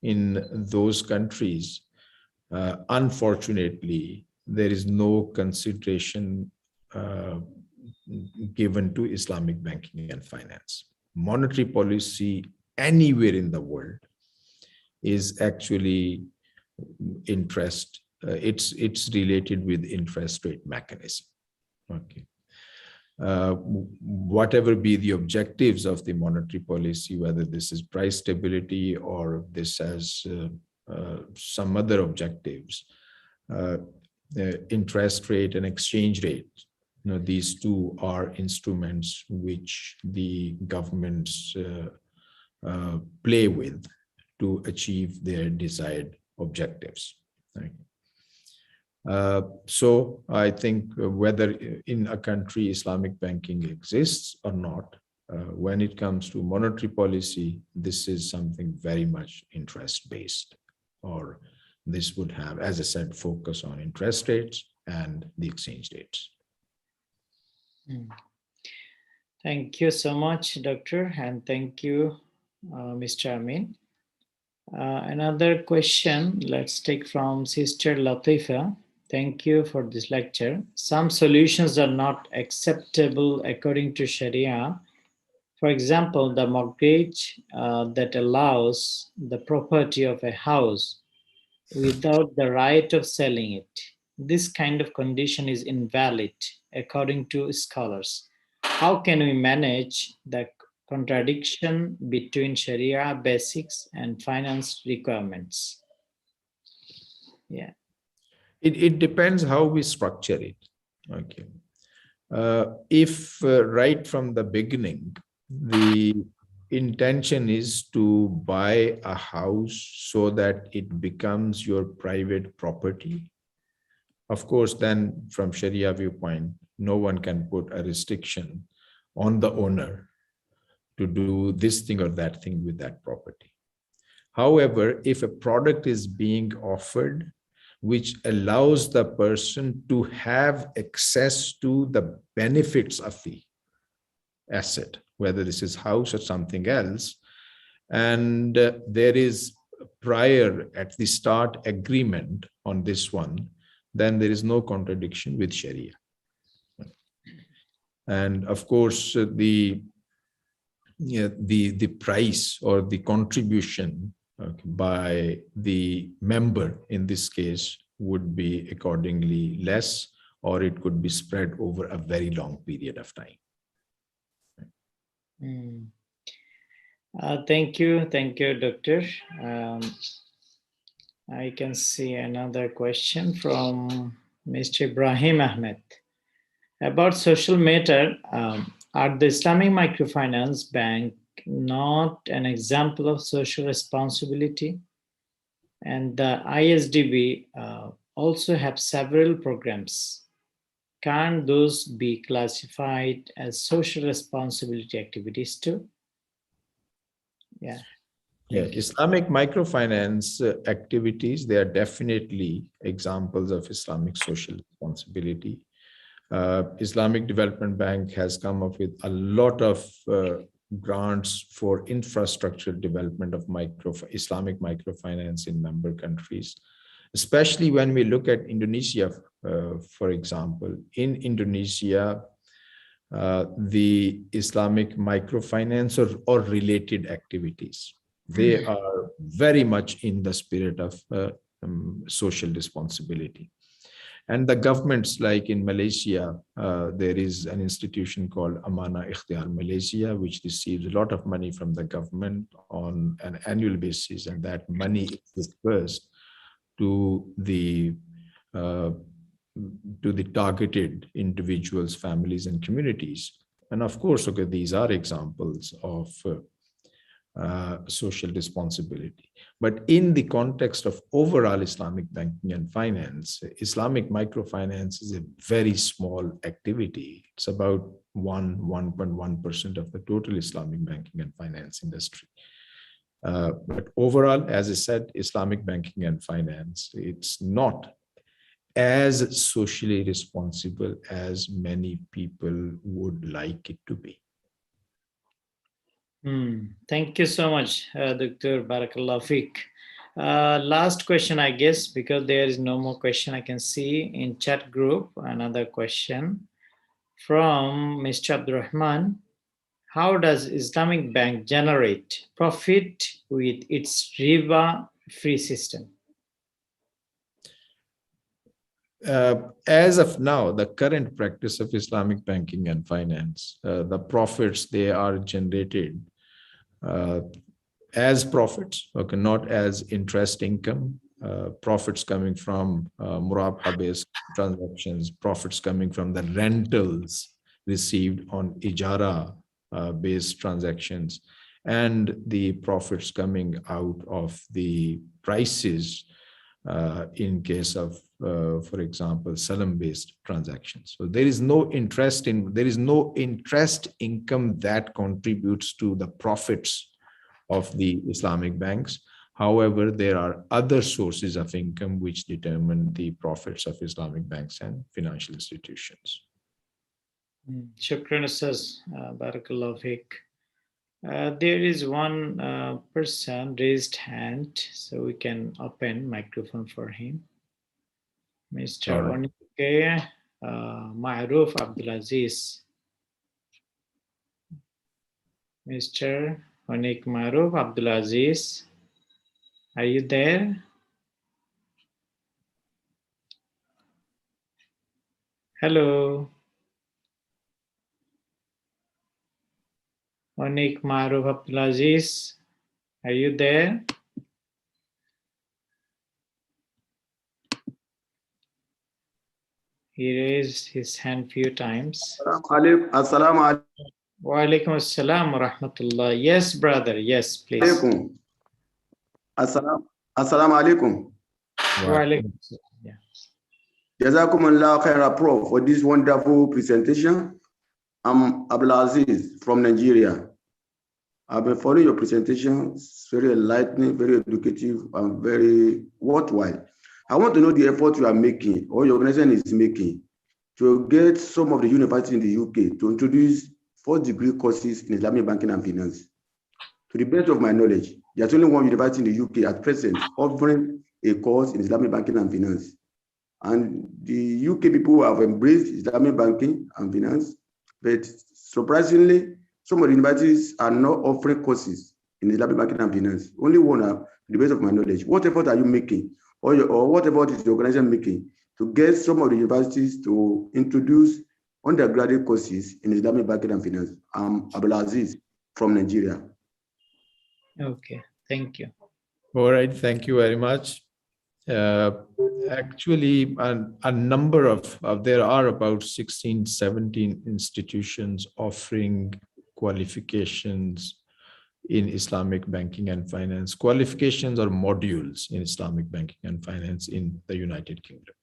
in those countries, unfortunately, there is no consideration given to Islamic banking and finance. Monetary policy anywhere in the world is actually interest. It's related with interest rate mechanism. Okay. Whatever be the objectives of the monetary policy, whether this is price stability or this has some other objectives, interest rate and exchange rate, these two are instruments which the governments play with to achieve their desired objectives. Right? So I think whether in a country Islamic banking exists or not, when it comes to monetary policy, this is something very much interest-based, or this would have, as I said, focus on interest rates and the exchange rates. Thank you so much, Doctor, and thank you, Mr. Amin. Another question, let's take from Sister Latifa. Thank you for this lecture. Some solutions are not acceptable according to Sharia. For example, the mortgage that allows the property of a house without the right of selling it. This kind of condition is invalid according to scholars. How can we manage the contradiction between Sharia basics and finance requirements? Yeah. It depends how we structure it. Okay. If right from the beginning, the intention is to buy a house so that it becomes your private property, of course, then from Sharia viewpoint, no one can put a restriction on the owner to do this thing or that thing with that property. However, if a product is being offered which allows the person to have access to the benefits of the asset, whether this is house or something else, and there is prior at the start agreement on this one, then there is no contradiction with Sharia. And of course, the price or the contribution by the member in this case would be accordingly less, or it could be spread over a very long period of time. Thank you, Doctor. I can see another question from Mr. Ibrahim Ahmed. About social matter, are the Islamic Microfinance Bank not an example of social responsibility? And the ISDB also have several programs. Can't those be classified as social responsibility activities too? Yeah. Islamic microfinance activities, they are definitely examples of Islamic social responsibility. Islamic Development Bank has come up with a lot of grants for infrastructure development of Islamic microfinance in member countries, especially when we look at Indonesia, for example. In Indonesia, the Islamic microfinance or related activities, they are very much in the spirit of social responsibility. And the governments, like in Malaysia, there is an institution called Amana Ikhtiar Malaysia, which receives a lot of money from the government on an annual basis, and that money is dispersed to the targeted individuals, families, and communities. And of course, okay, these are examples of social responsibility. But in the context of overall Islamic banking and finance, Islamic microfinance is a very small activity. It's about 1.1% of the total Islamic banking and finance industry. But overall, as I said, Islamic banking and finance, it's not as socially responsible as many people would like it to be. Thank you so much, Dr. Barakallah Fiq. Last question, I guess, because there is no more question I can see in chat group. Another question from Mr. Abdurrahman. How does Islamic Bank generate profit with its riba-free system? As of now, the current practice of Islamic banking and finance, the profits they are generated uh, as profits, okay, not as interest income. Profits coming from Muraba-based transactions, profits coming from the rentals received on Ijara-based transactions, and the profits coming out of the prices in case of, for example, Salam-based transactions. So there is no interest income that contributes to the profits of the Islamic banks. However, there are other sources of income which determine the profits of Islamic banks and financial institutions. Shukran, Ustaz. Barakallahu fiqh. There is one person raised hand, so we can open microphone for him. Mr. All right. Onike Ma'ruf Abdulaziz. Mr. Onik Maruf Abdulaziz, are you there? Hello. Onik Maruf Abdulaziz, are you there? He raised his hand few times. Assalamu alaikum. Wa alaikum assalam wa rahmatullah. Yes, brother. Yes, please. Assalamu alaikum. Wa alaikum assalam. Yeah. Jazakumullah khaira, Prof, for this wonderful presentation. I'm Abdulaziz from Nigeria. I've been following your presentation. It's very enlightening, very educative, and very worthwhile. I want to know the effort you are making, or your organization is making, to get some of the universities in the UK to introduce first-degree courses in Islamic banking and finance. To the best of my knowledge, there's only one university in the UK at present offering a course in Islamic banking and finance. And the UK people have embraced Islamic banking and finance, but surprisingly, some of the universities are not offering courses in Islamic banking and finance. Only one, to the best of my knowledge. What effort are you making, or what effort is the organization making to get some of the universities to introduce undergraduate courses in Islamic banking and finance? I'm Abdulaziz from Nigeria. Okay, thank you. All right, thank you very much. Actually, a number of there are about 16, 17 institutions offering qualifications in Islamic banking and finance, qualifications or modules in Islamic banking and finance in the United Kingdom.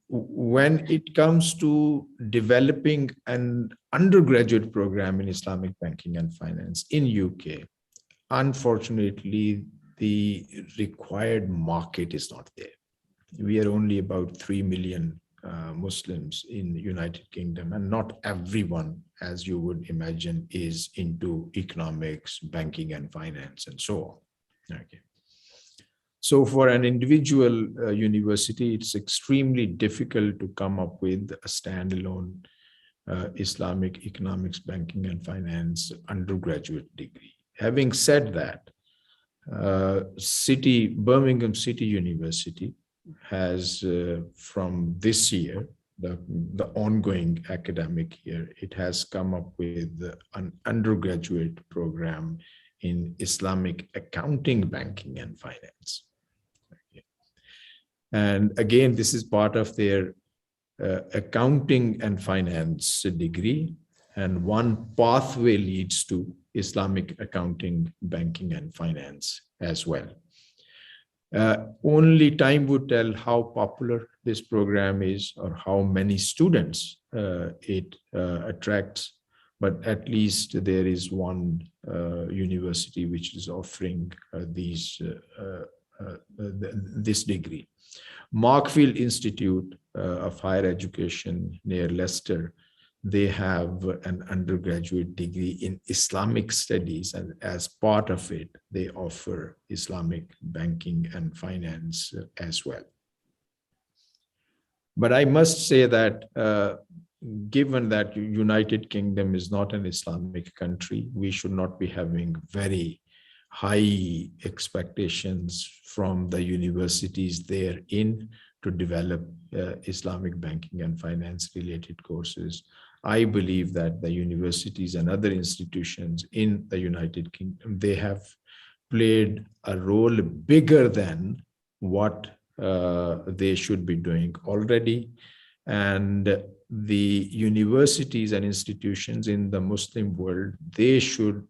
When it comes to developing an undergraduate program in Islamic banking and finance in UK, unfortunately, the required market is not there. We are only about 3 million Muslims in the United Kingdom, and not everyone, as you would imagine, is into economics, banking and finance, and so on. Okay. So for an individual university, it's extremely difficult to come up with a standalone Islamic economics, banking and finance undergraduate degree. Having said that, Birmingham City University has from this year, the ongoing academic year, it has come up with an undergraduate program in Islamic accounting, banking and finance. Okay. And again, this is part of their accounting and finance degree, and one pathway leads to Islamic accounting, banking and finance as well. Only time would tell how popular this program is or how many students it attracts, but at least there is one university which is offering this degree. Markfield Institute of Higher Education near Leicester, they have an undergraduate degree in Islamic studies, and as part of it, they offer Islamic banking and finance as well. But I must say that given that United Kingdom is not an Islamic country, we should not be having very high expectations from the universities therein to develop Islamic banking and finance related courses. I believe that the universities and other institutions in the United Kingdom, they have played a role bigger than what they should be doing already. And the universities and institutions in the Muslim world, they should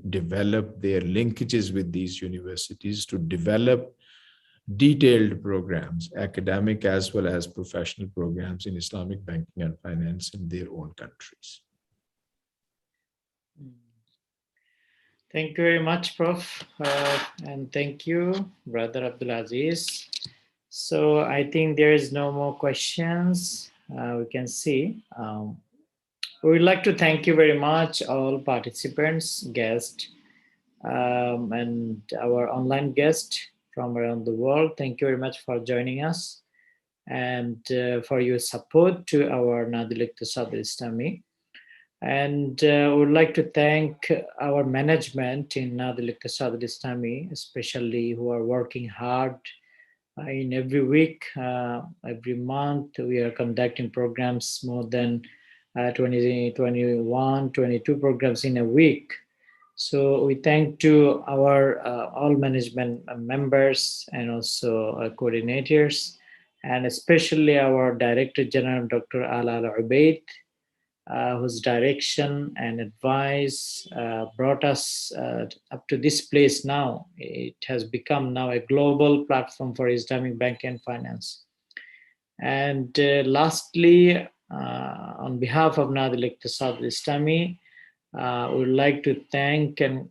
develop their linkages with these universities to develop detailed programs, academic as well as professional programs in Islamic banking and finance in their own countries. Thank you very much, Prof. And thank you, Brother Abdulaziz. So I think there is no more questions we can see. We would like to thank you very much, all participants, guests, and our online guests from around the world. Thank you very much for joining us and for your support to our Nadil Iqtisad Islami. And would like to thank our management in Nadil Iqtisad Islami, especially who are working hard in every week, every month. We are conducting programs more than 20, 21, 22 programs in a week. So we thank to our all management members and also coordinators, and especially our Director General, Dr. Ala Al-Ubaid, whose direction and advice brought us up to this place now. It has become now a global platform for Islamic banking and finance. And lastly, on behalf of Nadil Iqtisad Islami, we would like to thank and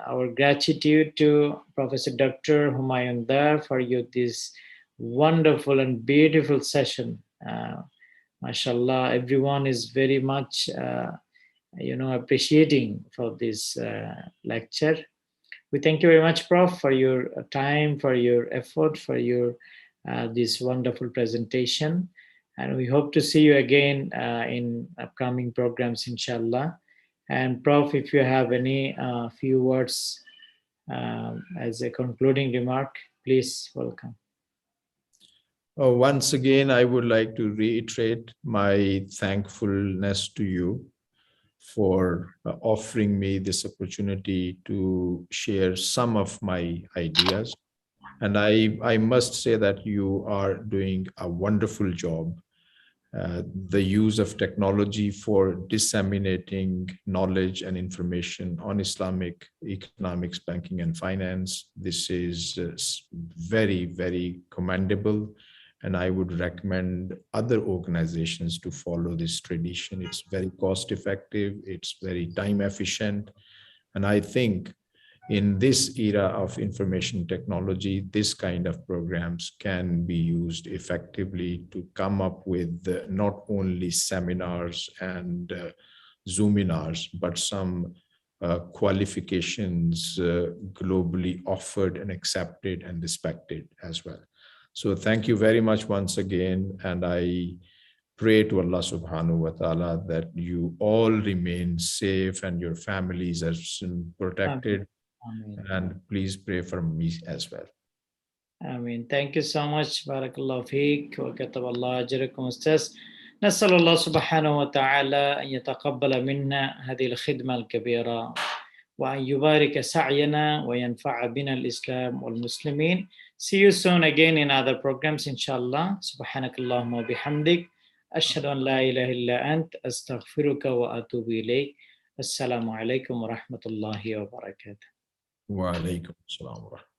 our gratitude to Professor Dr. Humayun Dar for this wonderful and beautiful session. MashaAllah, everyone is very much, appreciating for this lecture. We thank you very much, Prof, for your time, for your effort, for your this wonderful presentation. And we hope to see you again in upcoming programs, inshallah. And Prof, if you have any few words as a concluding remark, please welcome. Once again, I would like to reiterate my thankfulness to you for offering me this opportunity to share some of my ideas. And I must say that you are doing a wonderful job. The use of technology for disseminating knowledge and information on Islamic economics, banking, and finance, this is very, very commendable. And I would recommend other organizations to follow this tradition. It's very cost effective, it's very time efficient. And I think in this era of information technology, this kind of programs can be used effectively to come up with not only seminars and Zoominars, but some qualifications globally offered and accepted and respected as well. So thank you very much once again. And I pray to Allah subhanahu wa ta'ala that you all remain safe and your families are protected. Amen. And please pray for me as well. Amen. Thank you so much. Barakallahu feek. Wa kataballahu ajrakum ustaz. نسأل الله سبحانه وتعالى أن يتقبل منا هذه الخدمة الكبيرة وأن يبارك سعينا وينفع بنا الإسلام والمسلمين. See you soon again in other programs inshallah. سبحانك اللهم وبحمدك أشهد أن لا إله إلا أنت أستغفرك وأتوب إليك. السلام عليكم ورحمة الله وبركاته. Wa alaikum assalam wa rahmatullahi.